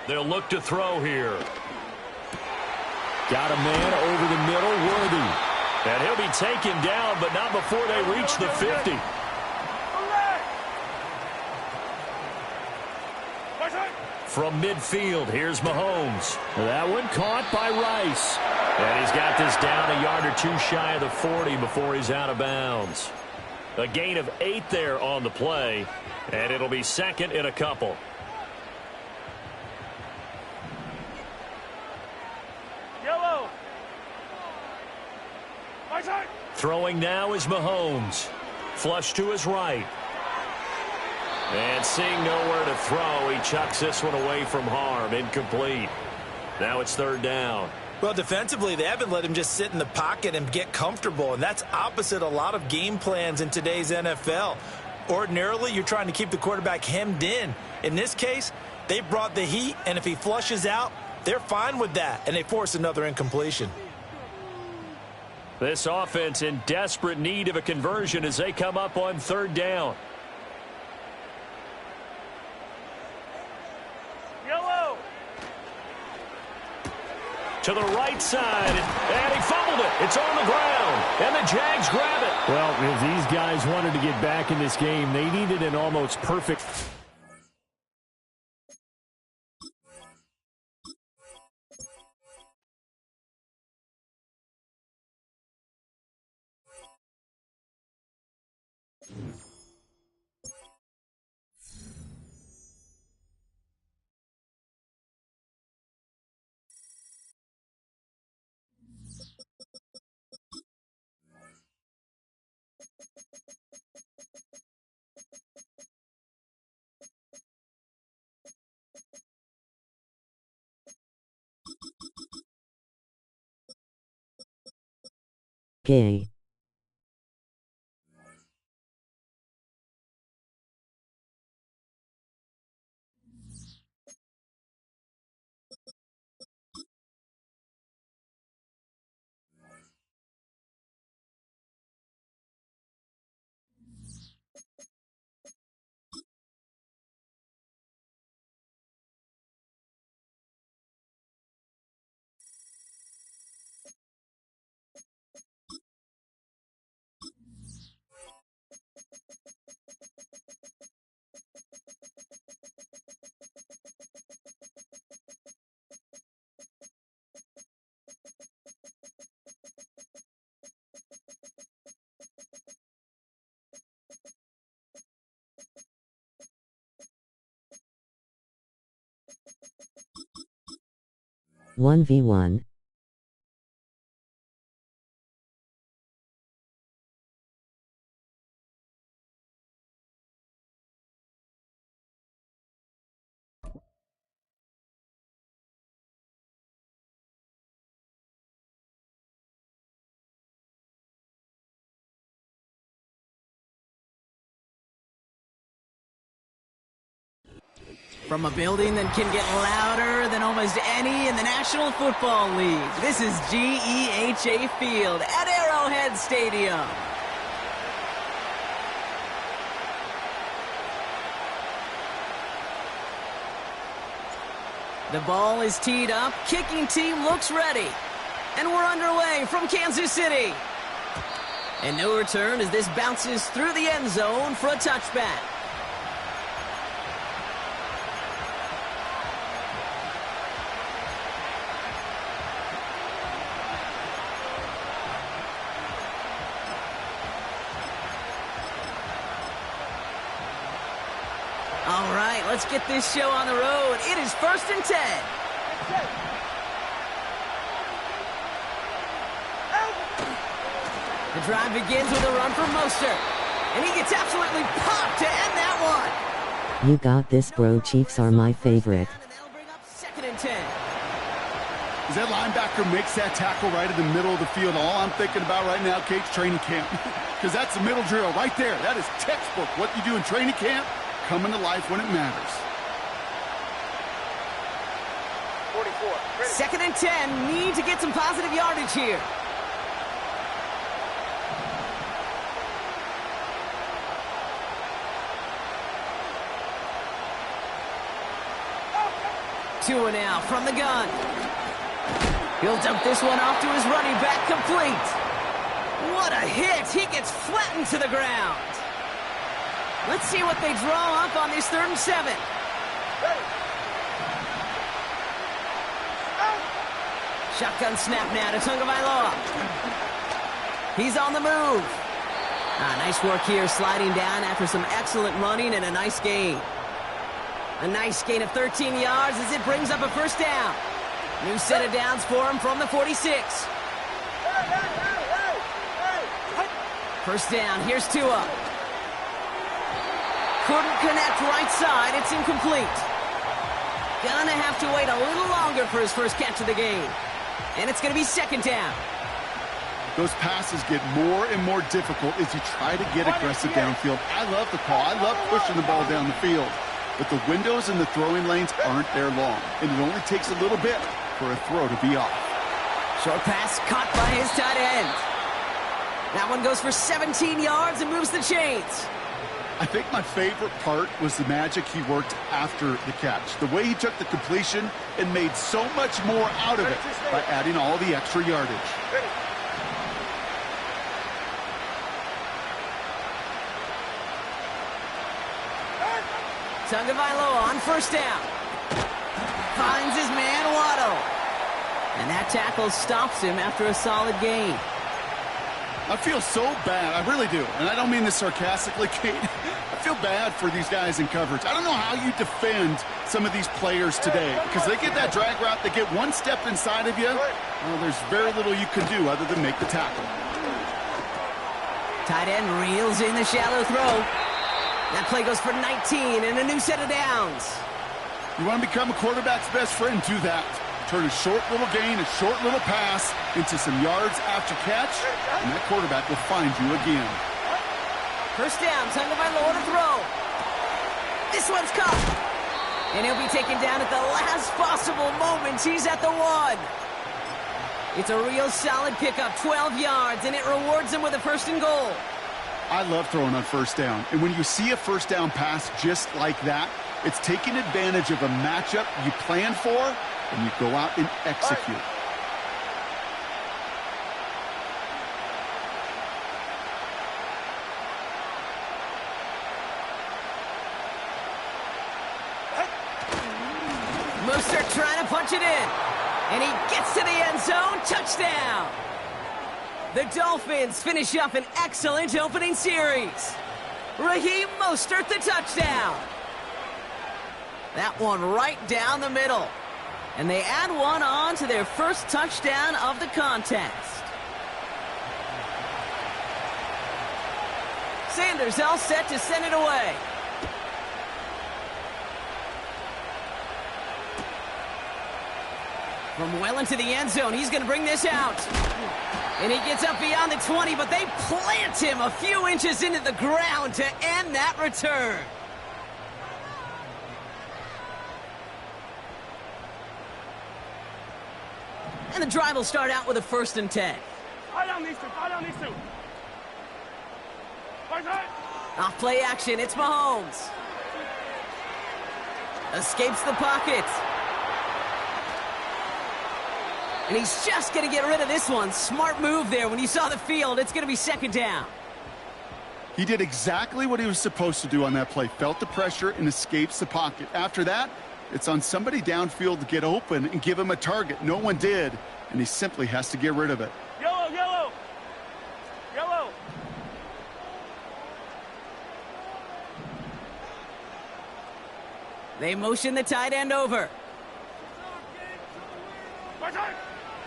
They'll look to throw here. Got a man over the middle, Worthy. And he'll be taken down, but not before they reach the 50. From midfield, here's Mahomes. That one caught by Rice. And he's got this down a yard or 2 shy of the 40 before he's out of bounds. A gain of 8 there on the play, and it'll be second and a couple. Throwing now is Mahomes. Flush to his right. And seeing nowhere to throw, he chucks this one away from harm. Incomplete. Now it's third down. Well, defensively, they haven't let him just sit in the pocket and get comfortable, and that's opposite a lot of game plans in today's NFL. Ordinarily, you're trying to keep the quarterback hemmed in. In this case, they brought the heat, and if he flushes out, they're fine with that, and they force another incompletion. This offense in desperate need of a conversion as they come up on third down. To the right side, and he fumbled it. It's on the ground, and the Jags grab it. Well, if these guys wanted to get back in this game, they needed an almost perfect... Gay. One v one. From a building that can get louder than almost any in the National Football League, this is GEHA Field at Arrowhead Stadium. The ball is teed up, kicking team looks ready, and we're underway from Kansas City. And no return as this bounces through the end zone for a touchback. let's get this show on the road. It is 1st and 10. The drive begins with a run from Mostert. And he gets absolutely popped to end that one. You got this, bro. Chiefs are my favorite. And that'll bring up 2nd and 10. As that linebacker makes that tackle right in the middle of the field, all I'm thinking about right now, Kate's training camp. Because that's the middle drill right there. That is textbook. What you do in training camp, coming to life when it matters. 2nd and 10. Need to get some positive yardage here. Tua now from the gun. He'll dump this one off to his running back, complete. What a hit. He gets flattened to the ground. Let's see what they draw up on this 3rd and 7. Shotgun snap now to Tagovailoa. He's on the move. Nice work here, sliding down after some excellent running and a nice gain. A nice gain of 13 yards as it brings up a 1st down. New set of downs for him from the 46. 1st down, here's Tua. Couldn't connect right side, it's incomplete. Gonna have to wait a little longer for his first catch of the game. And it's gonna be 2nd down. Those passes get more and more difficult as you try to get aggressive downfield. I love the call. I love pushing the ball down the field. But the windows in the throwing lanes aren't there long, and it only takes a little bit for a throw to be off. Short pass caught by his tight end. That one goes for 17 yards and moves the chains. I think my favorite part was the magic he worked after the catch. The way he took the completion and made so much more out of it by adding all the extra yardage. Tagovailoa on 1st down. Finds his man, Waddle. And that tackle stops him after a solid gain. I feel so bad. I really do. And I don't mean this sarcastically, Kate. I feel bad for these guys in coverage. I don't know how you defend some of these players today. Because they get that drag route, they get one step inside of you. Well, there's very little you can do other than make the tackle. Tight end reels in the shallow throw. That play goes for 19 and a new set of downs. You want to become a quarterback's best friend, do that. Turn a short little gain, a short little pass into some yards after catch, and that quarterback will find you again. 1st down, Tagovailoa to throw. This one's caught. And he'll be taken down at the last possible moment. He's at the 1. It's a real solid pickup, 12 yards, and it rewards him with a 1st and goal. I love throwing on 1st down. And when you see a 1st down pass just like that, it's taking advantage of a matchup you plan for, and you go out and execute. Mostert trying to punch it in. And he gets to the end zone. Touchdown. The Dolphins finish up an excellent opening series. Raheem Mostert, the touchdown. That one right down the middle. And they add one on to their first touchdown of the contest. Sanders all set to send it away. From well into the end zone, he's going to bring this out. And he gets up beyond the 20, but they plant him a few inches into the ground to end that return. And the drive will start out with a 1st and 10. Off play action, it's Mahomes. Escapes the pocket. And he's just going to get rid of this one. Smart move there. When you saw the field, it's going to be 2nd down. He did exactly what he was supposed to do on that play. Felt the pressure and escapes the pocket. After that, it's on somebody downfield to get open and give him a target. No one did, and he simply has to get rid of it. Yellow, yellow. Yellow. They motion the tight end over.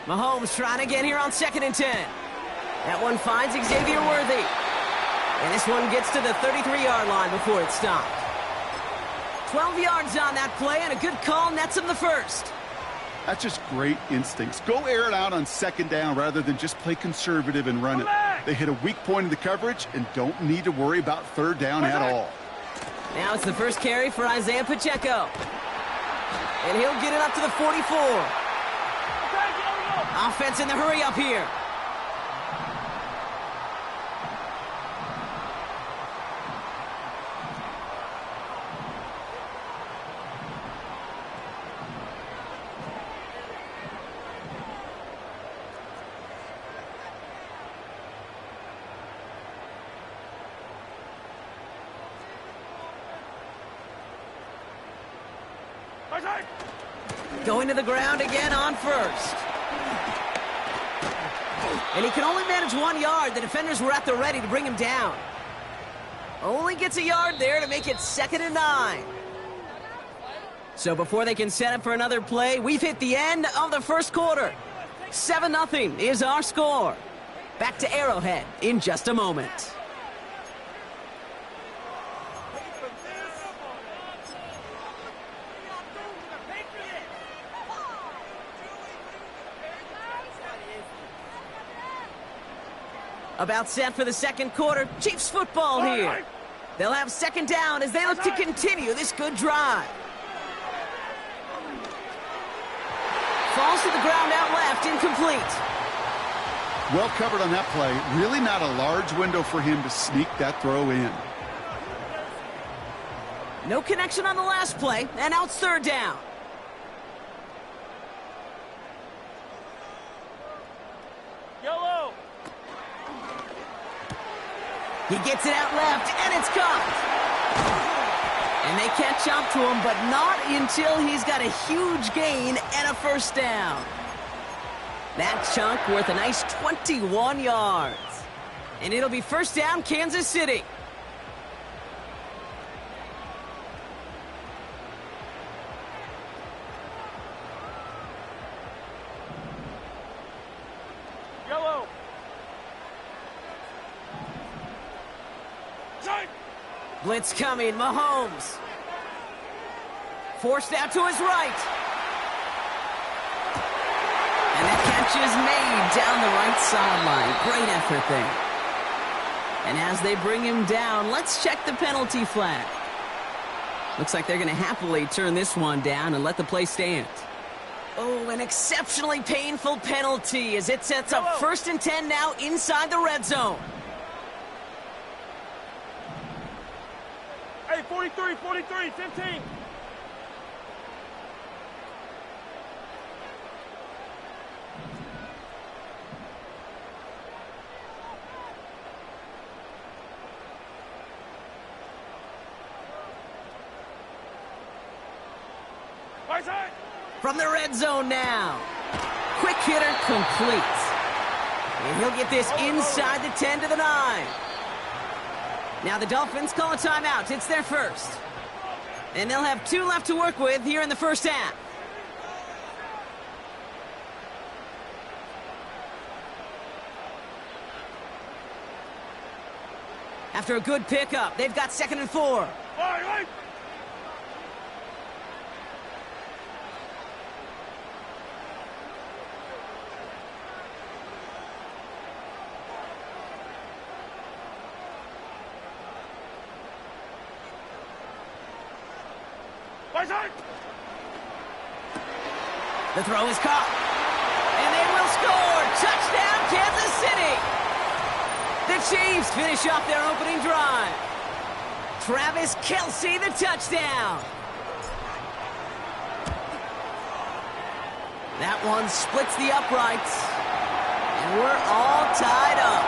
Mahomes trying to get here on 2nd and 10. That one finds Xavier Worthy. And this one gets to the 33-yard line before it's stopped. 12 yards on that play, and a good call nets him the first. That's just great instincts. Go air it out on 2nd down rather than just play conservative and run it. They hit a weak point in the coverage and don't need to worry about 3rd down at all. Now it's the first carry for Isaiah Pacheco. And he'll get it up to the 44. Offense in the hurry up here. Going to the ground again on 1st. And he can only manage 1 yard. The defenders were at the ready to bring him down. Only gets a yard there to make it 2nd and 9. So before they can set up for another play, we've hit the end of the first quarter. 7-0 is our score. Back to Arrowhead in just a moment. About set for the second quarter. Chiefs football here. They'll have 2nd down as they look to continue this good drive. Falls to the ground out left, incomplete. Well covered on that play. Really not a large window for him to sneak that throw in. No connection on the last play, and now it's 3rd down. Yellow. He gets it out left, and it's caught. And they catch up to him, but not until he's got a huge gain and a 1st down. That chunk worth a nice 21 yards. And it'll be 1st down, Kansas City. Yellow. Blitz coming, Mahomes. Forced out to his right. And the catch is made down the right sideline. Great effort there. And as they bring him down, let's check the penalty flag. Looks like they're going to happily turn this one down and let the play stand. Oh, an exceptionally painful penalty as it sets up 1st and 10 now inside the red zone. Hey, 43, 15. From the red zone now. Quick hitter complete. And he'll get this inside the 10 to the 9. Now the Dolphins call a timeout. It's their first. And they'll have 2 left to work with here in the first half. After a good pickup, they've got 2nd and 4. Right. The throw is caught. And they will score. Touchdown, Kansas City. The Chiefs finish off their opening drive. Travis Kelce, the touchdown. That one splits the uprights. And we're all tied up.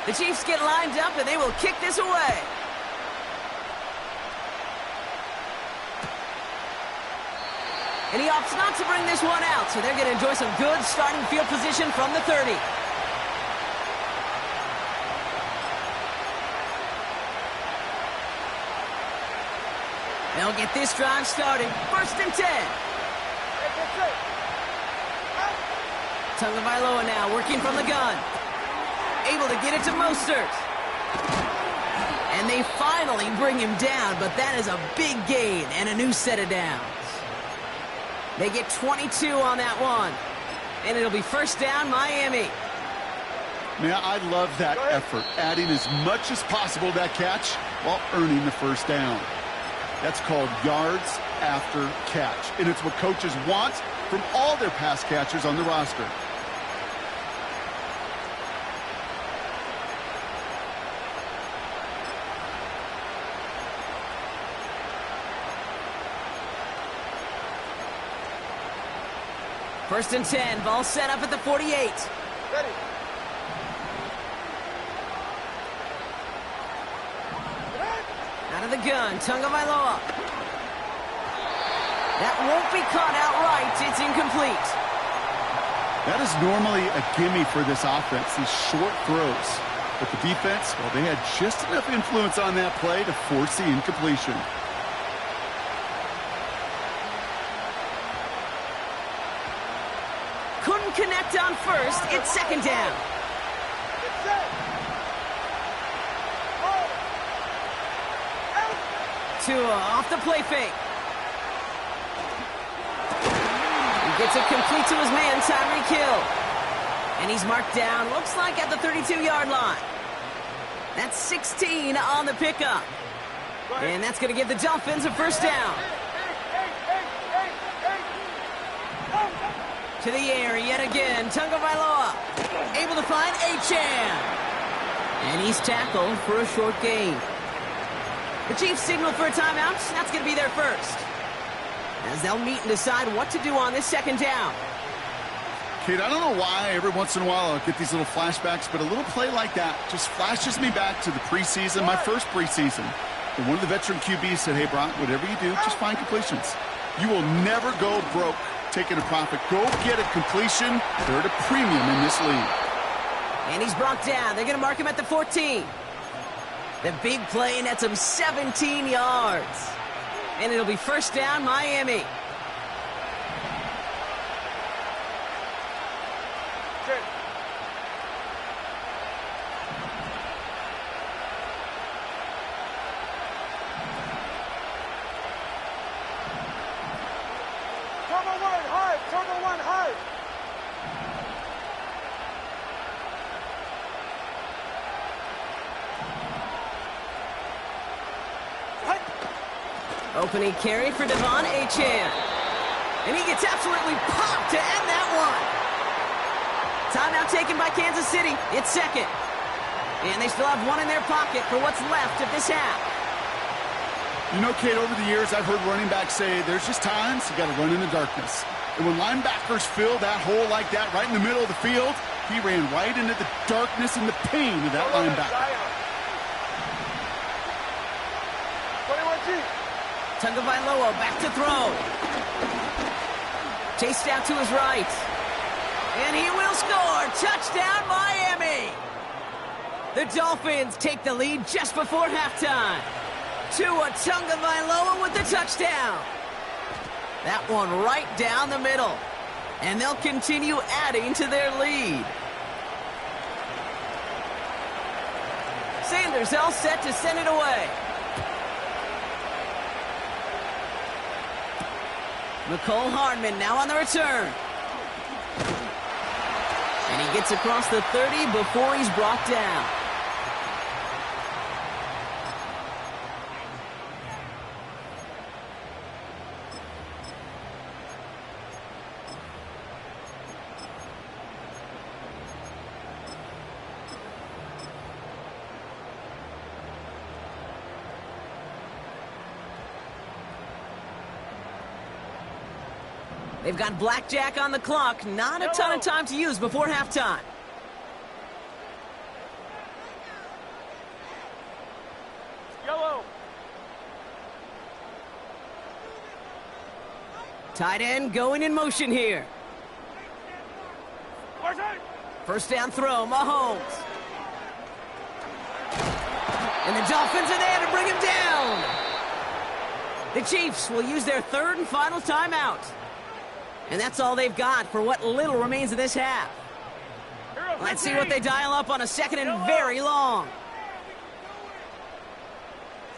The Chiefs get lined up, and they will kick this away. And he opts not to bring this one out, so they're going to enjoy some good starting field position from the 30. They'll get this drive started. 1st and 10. Tagovailoa now working from the gun. Able to get it to Mostert. And they finally bring him down, but that is a big gain and a new set of downs. They get 22 on that one. And it'll be 1st down, Miami. Man, I love that effort, adding as much as possible to that catch while earning the 1st down. That's called yards after catch, and it's what coaches want from all their pass catchers on the roster. First and 10, ball set up at the 48. Ready. Out of the gun, Tagovailoa. That won't be caught outright. It's incomplete. That is normally a gimme for this offense, these short throws. But the defense, well, they had just enough influence on that play to force the incompletion. Couldn't connect on 1st. It's 2nd down. Tua off the play fake. He gets it complete to his man, Tyreek Hill. And he's marked down, looks like at the 32-yard line. That's 16 on the pickup. And that's going to give the Dolphins a 1st down. To the air yet again, Tagovailoa. Able to find Achane. And he's tackled for a short gain. The Chiefs signal for a timeout. That's going to be their 1st. As they'll meet and decide what to do on this 2nd down. Kate, I don't know why every once in a while I'll get these little flashbacks, but a little play like that just flashes me back to the preseason, my first preseason. And one of the veteran QBs said, hey, Brock, whatever you do, just find completions. You will never go broke taking a profit. Go get a completion. They're at a premium in this league. And he's brought down. They're going to mark him at the 14. The big play nets him 17 yards. And it'll be 1st down, Miami. Turbo one high. Opening carry for Devon Achane. And he gets absolutely popped to end that one. Timeout taken by Kansas City. It's 2nd. And they still have one in their pocket for what's left of this half. You know, Kate, over the years, I've heard running backs say there's just times you got to run in the darkness. And when linebackers fill that hole like that right in the middle of the field, he ran right into the darkness and the pain of that linebacker. 21G. Tagovailoa back to throw. Chased out to his right. And he will score. Touchdown, Miami. The Dolphins take the lead just before halftime. Tua Tagovailoa with the touchdown. That one right down the middle. And they'll continue adding to their lead. Sanders all set to send it away. Mecole Hardman now on the return. And he gets across the 30 before he's brought down. They've got blackjack on the clock. Not a ton of time to use before halftime. Yellow. Tight end going in motion here. 1st down throw, Mahomes. And the Dolphins are there to bring him down. The Chiefs will use their third and final timeout. And that's all they've got for what little remains of this half. Let's see what they dial up on a second and very long.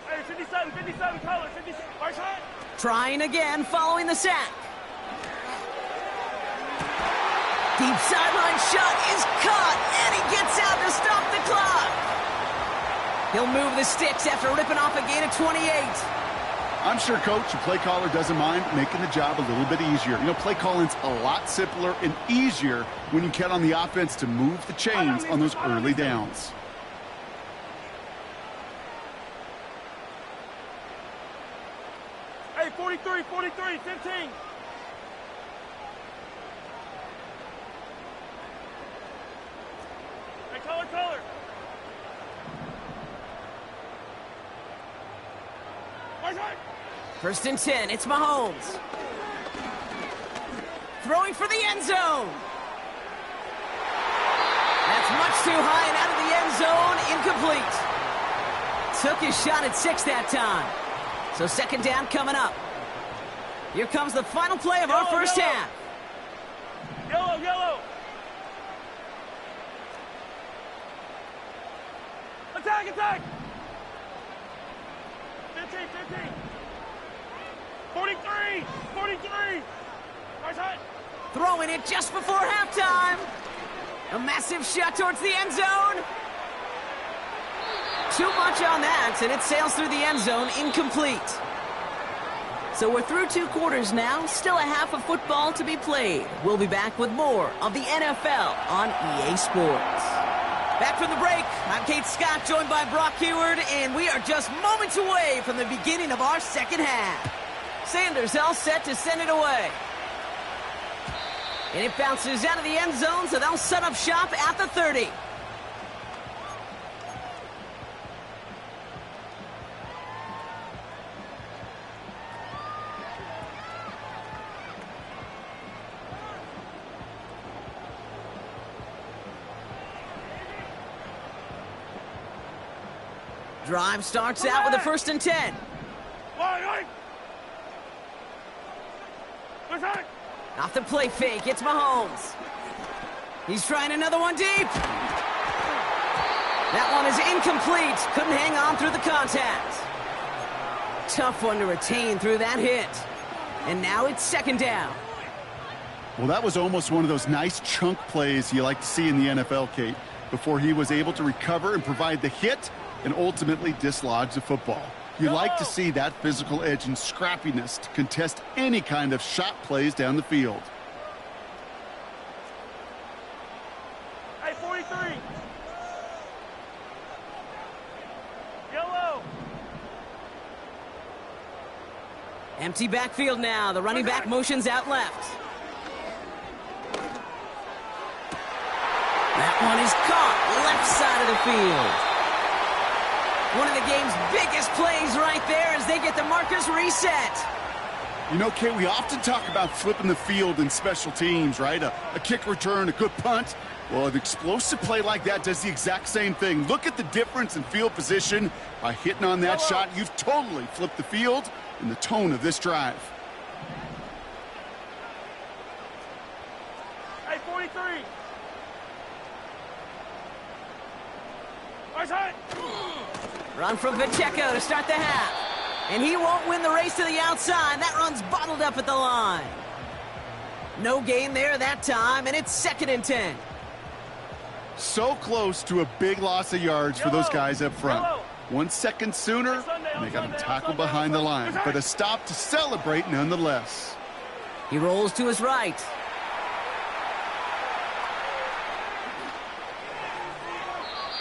Hey, 57, color, 57. Trying again following the sack. Deep sideline shot is caught, and he gets out to stop the clock. He'll move the sticks after ripping off a gain of 28. I'm sure, Coach, the play caller doesn't mind making the job a little bit easier. You know, play calling's a lot simpler and easier when you count on the offense to move the chains on those early downs. Hey, 43, 15. Hey, color. First and 10, it's Mahomes. Throwing for the end zone. That's much too high and out of the end zone, incomplete. Took his shot at 6 that time. So second down coming up. Here comes the final play of our first half. Yellow. Attack. 15. 43. Throwing it just before halftime. A massive shot towards the end zone. Too much on that, and it sails through the end zone, incomplete. So we're through 2 quarters now, still a half of football to be played. We'll be back with more of the NFL on EA Sports. Back from the break, I'm Kate Scott, joined by Brock Heward, and we are just moments away from the beginning of our second half. Sanders all set to send it away. And it bounces out of the end zone, so they'll set up shop at the 30. Drive starts out with a first and 10. Off the play fake, it's Mahomes. He's trying another one deep. That one is incomplete. Couldn't hang on through the contact. Tough one to retain through that hit. And now it's second down. Well, that was almost one of those nice chunk plays you like to see in the NFL, Kate, before he was able to recover and provide the hit and ultimately dislodge the football. You like to see that physical edge and scrappiness to contest any kind of shot plays down the field. Hey, 43. Yellow. Empty backfield now. The running back motions out left. That one is caught left side of the field. One of the game's biggest plays right there as they get the markers reset. You know, Kate, we often talk about flipping the field in special teams, right? A kick return, a good punt. Well, an explosive play like that does the exact same thing. Look at the difference in field position. By hitting on that shot, you've totally flipped the field and the tone of this drive. Hey, 43. Nice hit. Run from Pacheco to start the half. And he won't win the race to the outside. That run's bottled up at the line. No gain there that time, and it's second and 10. So close to a big loss of yards for those guys up front. 1 second sooner, and they got him tackled behind the line. But a stop to celebrate nonetheless. He rolls to his right.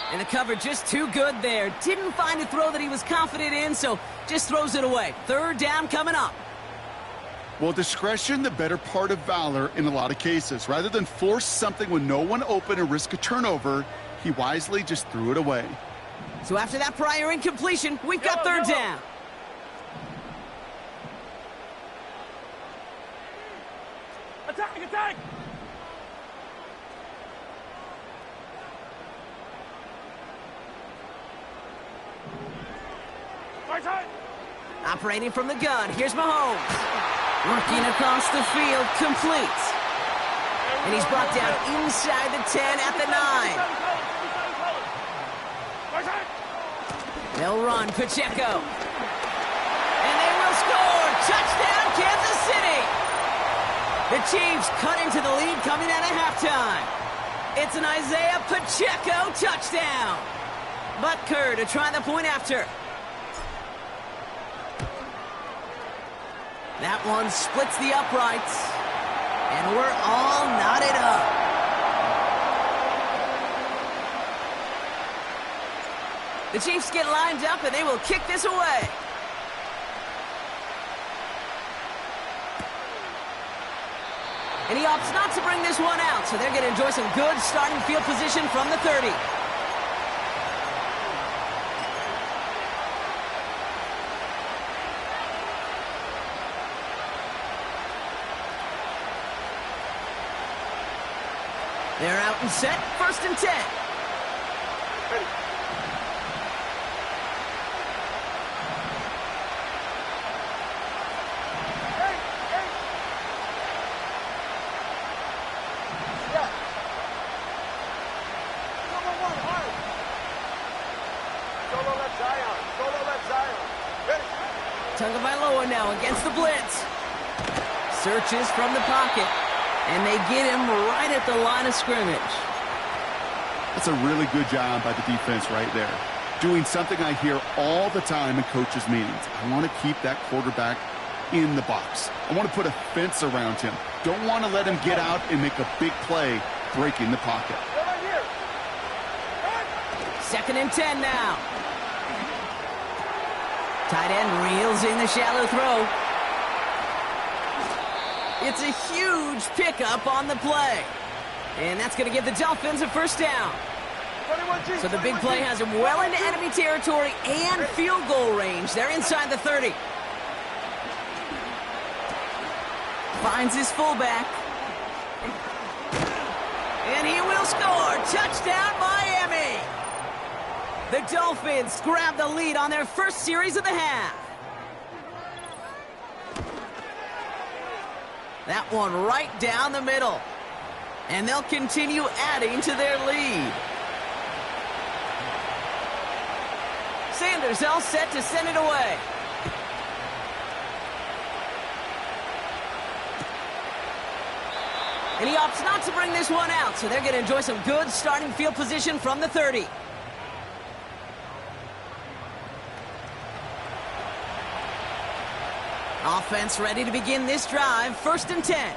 And the cover just too good there. Didn't find a throw that he was confident in, so just throws it away. Third down coming up. Well, discretion, the better part of valor in a lot of cases. Rather than force something with no one open and risk a turnover, he wisely just threw it away. So after that prior incompletion, we've got third down. Attack! Operating from the gun, here's Mahomes. Working across the field, complete. And he's brought down inside the 10 at the 9. They'll run, Pacheco. And they will score! Touchdown, Kansas City! The Chiefs cut into the lead coming out of halftime. It's an Isaiah Pacheco touchdown. Butker to try the point after. That one splits the uprights. And we're all knotted up. The Chiefs get lined up and they will kick this away. And he opts not to bring this one out, so they're going to enjoy some good starting field position from the 30. They're out and set, 1st and 10. Ready. Tagovailoa now against the blitz. Searches from the pocket. And they get him right at the line of scrimmage. That's a really good job by the defense right there. Doing something I hear all the time in coaches' meetings. I want to keep that quarterback in the box. I want to put a fence around him. Don't want to let him get out and make a big play breaking the pocket. 2nd and 10 now. Tight end reels in the shallow throw. It's a huge pickup on the play. And that's going to give the Dolphins a 1st down. So the big play has him well into enemy territory and field goal range. They're inside the 30. Finds his fullback. And he will score. Touchdown, Miami. The Dolphins grab the lead on their first series of the half. That one right down the middle. And they'll continue adding to their lead. Sanders all set to send it away. And he opts not to bring this one out, so they're going to enjoy some good starting field position from the 30. Offense ready to begin this drive. 1st and 10.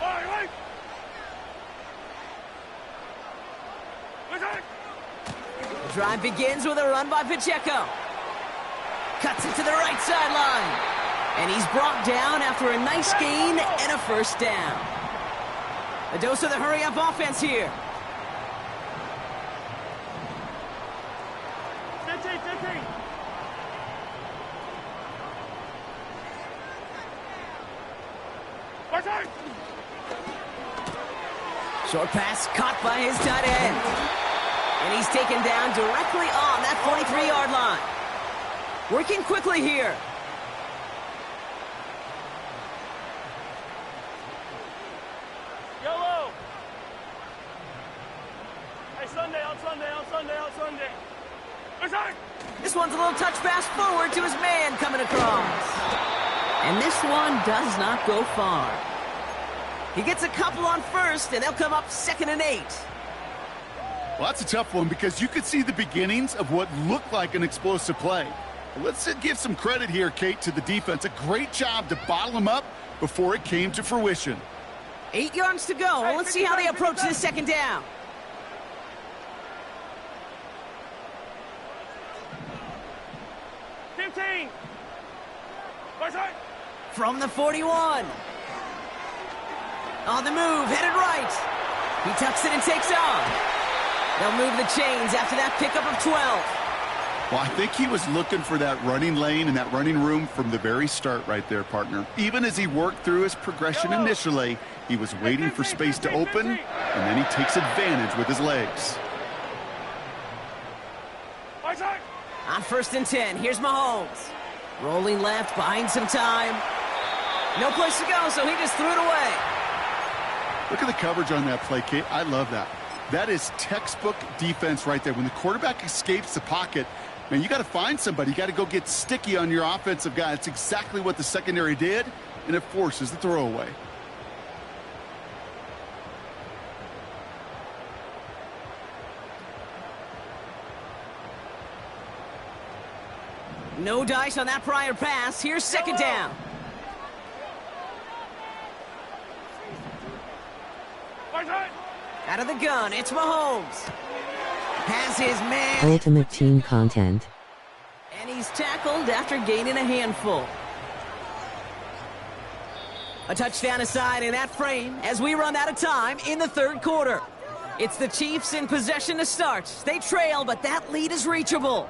The drive begins with a run by Pacheco. Cuts it to the right sideline. And he's brought down after a nice gain and a 1st down. A dose of the hurry-up offense here. 15. Short pass caught by his tight end. And he's taken down directly on that 43-yard line. Working quickly here. Yellow. Hey, Sunday. This one's a little touch pass forward to his man coming across. And this one does not go far. He gets a couple on 1st, and they'll come up 2nd and 8. Well, that's a tough one because you could see the beginnings of what looked like an explosive play. Let's give some credit here, Kate, to the defense. A great job to bottle him up before it came to fruition. 8 yards to go. Well, let's see how they approach this 2nd down. From the 41. On the move, headed right. He tucks it and takes off. They'll move the chains after that pickup of 12. Well, I think he was looking for that running lane and that running room from the very start right there, partner. Even as he worked through his progression initially, he was waiting for space to open, and then he takes advantage with his legs. On 1st and 10, here's Mahomes. Rolling left, buying some time. No place to go, so he just threw it away. Look at the coverage on that play, Kate. I love that. That is textbook defense right there. When the quarterback escapes the pocket, man, you got to find somebody. You got to go get sticky on your offensive guy. It's exactly what the secondary did, and it forces the throwaway. No dice on that prior pass. Here's second down. Out of the gun, it's Mahomes. Has his man. Ultimate team content. And he's tackled after gaining a handful. A touchdown aside in that frame as we run out of time in the third quarter. It's the Chiefs in possession to start. They trail, but that lead is reachable.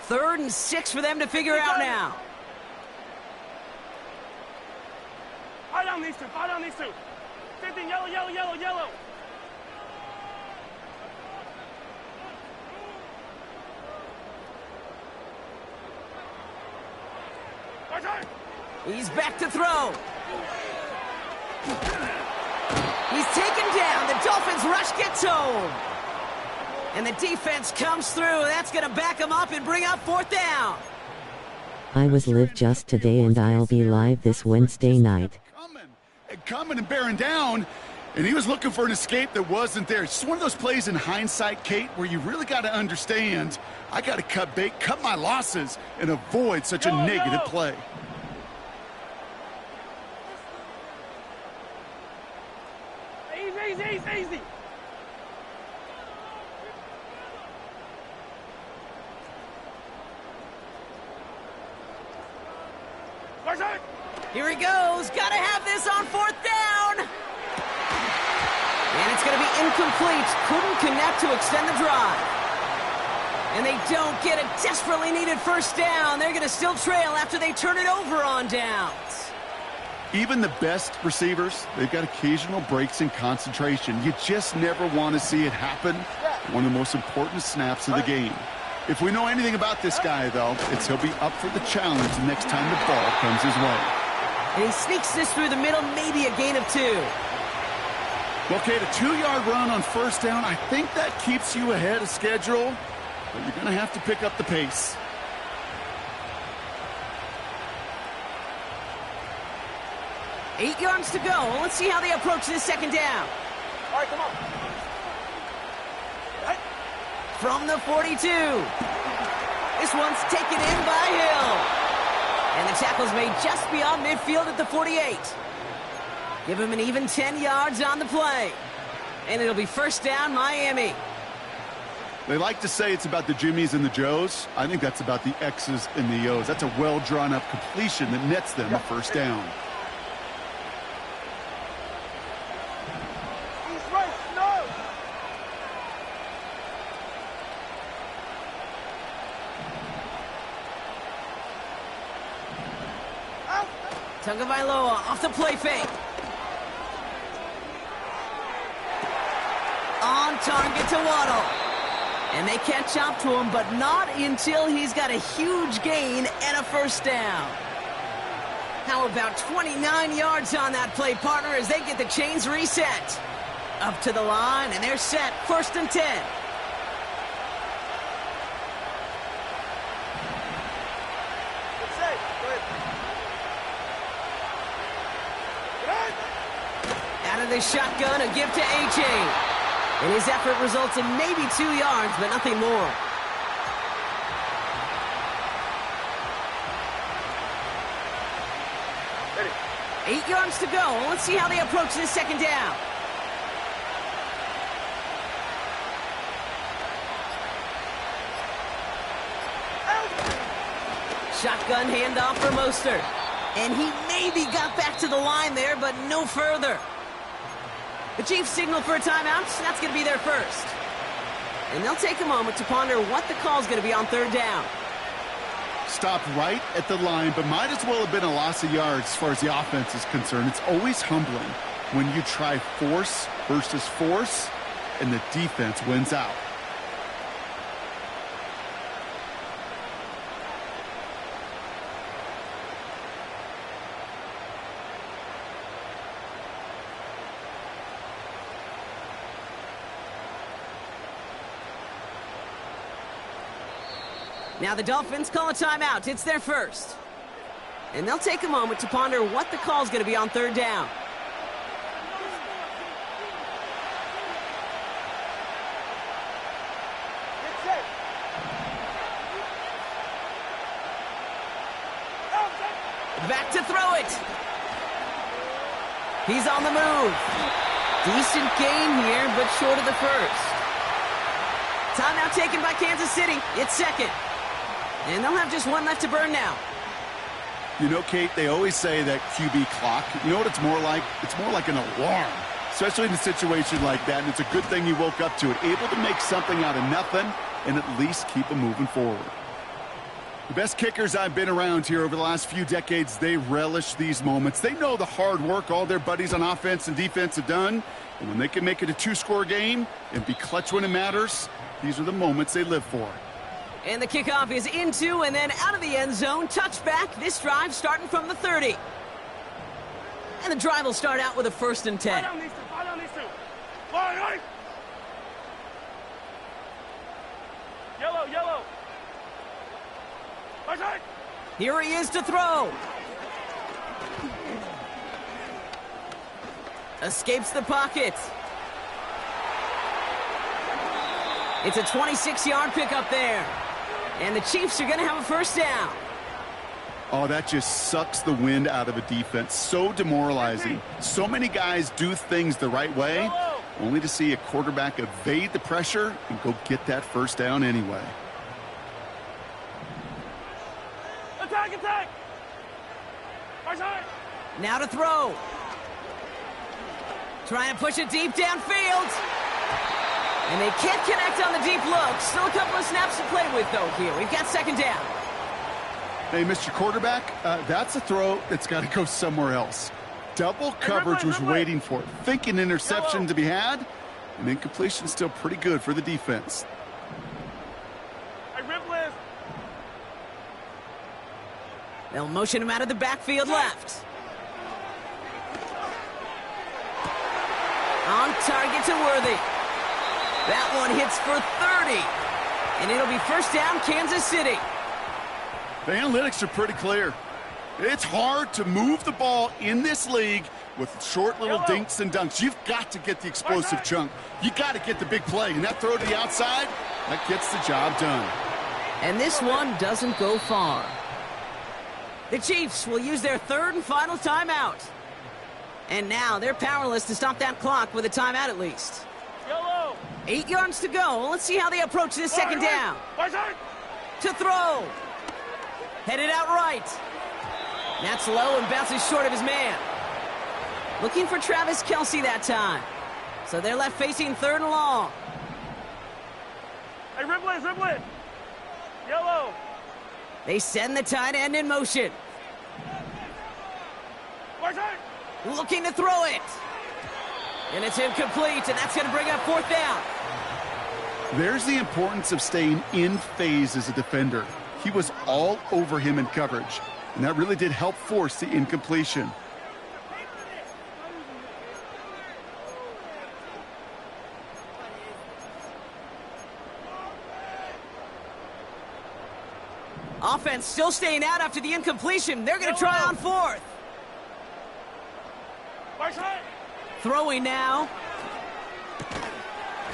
Third and 6 for them to figure out now. Fight on these two. Fight on these two. Same thing. Yellow, yellow, yellow, yellow. He's back to throw. He's taken down. The Dolphins rush gets home. And the defense comes through. That's going to back him up and bring up fourth down. I was live just today and I'll be live this Wednesday night. Coming and bearing down, and he was looking for an escape that wasn't there. It's just one of those plays in hindsight, Kate, where you really got to understand, I got to cut bait, cut my losses, and avoid such a negative play. Easy, easy, easy. Here he goes. Got to have this on fourth down. And it's going to be incomplete. Couldn't connect to extend the drive. And they don't get a desperately needed first down. They're going to still trail after they turn it over on downs. Even the best receivers, they've got occasional breaks in concentration. You just never want to see it happen. One of the most important snaps of the game. If we know anything about this guy, though, it's he'll be up for the challenge the next time the ball comes his way. And he sneaks this through the middle, maybe a gain of 2. Well, Kate, a 2-yard run on first down, I think that keeps you ahead of schedule, but you're going to have to pick up the pace. Eight yards to go. Let's see how they approach this second down. All right, come on. From the 42. This one's taken in by Hill. And the tackle's made just beyond midfield at the 48. Give him an even 10 yards on the play. And it'll be first down, Miami. They like to say it's about the Jimmies and the Joes. I think that's about the X's and the O's. That's a well-drawn-up completion that nets them a first down. Tagovailoa off the play fake. On target to Waddle. And they catch up to him, but not until he's got a huge gain and a first down. How about 29 yards on that play, partner, as they get the chains reset. Up to the line, and they're set. First and 10. The shotgun, a give to A.J. And his effort results in maybe 2 yards, but nothing more. Ready. 8 yards to go. Let's see how they approach this second down. Shotgun handoff for Mostert. And he maybe got back to the line there, but no further. The Chiefs signal for a timeout. That's going to be their first. And they'll take a moment to ponder what the call is going to be on third down. Stopped right at the line, but might as well have been a loss of yards as far as the offense is concerned. It's always humbling when you try force versus force, and the defense wins out. Now the Dolphins call a timeout. It's their first. And they'll take a moment to ponder what the call is going to be on third down. Back to throw it. He's on the move. Decent gain here, but short of the first. Timeout taken by Kansas City. It's second. And they'll have just one left to burn now. You know, Kate, they always say that QB clock, you know what it's more like? It's more like an alarm, especially in a situation like that. And it's a good thing you woke up to it, able to make something out of nothing and at least keep them moving forward. The best kickers I've been around here over the last few decades, they relish these moments. They know the hard work all their buddies on offense and defense have done. And when they can make it a two-score game and be clutch when it matters, these are the moments they live for. And the kickoff is into and then out of the end zone. Touchback. This drive starting from the 30. And the drive will start out with a 1st and 10. Fire down these two. Fire. Yellow. Right. Here he is to throw. Escapes the pocket. It's a 26-yard pickup there. And the Chiefs are going to have a first down. Oh, that just sucks the wind out of a defense. So demoralizing. So many guys do things the right way, only to see a quarterback evade the pressure and go get that first down anyway. Attack! Now to throw. Trying to push it deep downfield. And they can't connect on the deep look. Still a couple of snaps to play with, though, here. We've got second down. Hey, Mr. Quarterback, that's a throw that's got to go somewhere else. Double coverage was waiting for it. Thinking interception to be had, and incompletion still pretty good for the defense. They'll motion him out of the backfield left. On target to Worthy. That one hits for 30. And it'll be first down, Kansas City. The analytics are pretty clear. It's hard to move the ball in this league with short little dinks and dunks. You've got to get the explosive chunk. You got to get the big play. And that throw to the outside, that gets the job done. And this one doesn't go far. The Chiefs will use their third and final timeout. And now they're powerless to stop that clock with a timeout at least. 8 yards to go. Let's see how they approach this second down. To throw. Headed out right. That's low and bounces short of his man. Looking for Travis Kelce that time. So they're left facing third and long. Hey, Riblet. Yellow. They send the tight end in motion. Looking to throw it. And it's incomplete, and that's going to bring up fourth down. There's the importance of staying in phase as a defender. He was all over him in coverage, and that really did help force the incompletion. Offense still staying out after the incompletion. They're going to try on fourth. Throwing now.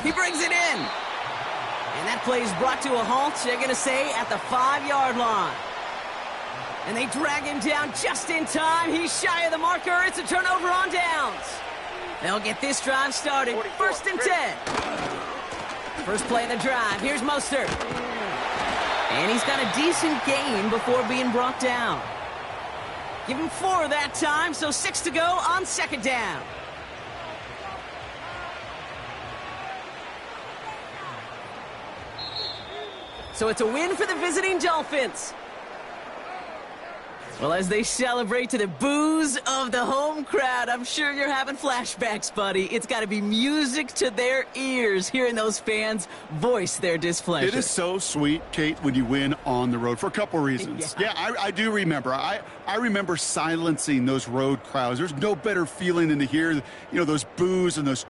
He brings it in. And that play is brought to a halt, they're going to say, at the 5-yard line. And they drag him down just in time. He's shy of the marker. It's a turnover on downs. They'll get this drive started. First and 10. First play of the drive. Here's Mostert. And he's got a decent gain before being brought down. Give him 4 that time, so 6 to go on second down. So it's a win for the visiting Dolphins. Well, as they celebrate to the boos of the home crowd, I'm sure you're having flashbacks, buddy. It's got to be music to their ears, hearing those fans voice their displeasure. It is so sweet, Kate, when you win on the road for a couple reasons. Yeah, I do remember. I remember silencing those road crowds. There's no better feeling than to hear, those boos and those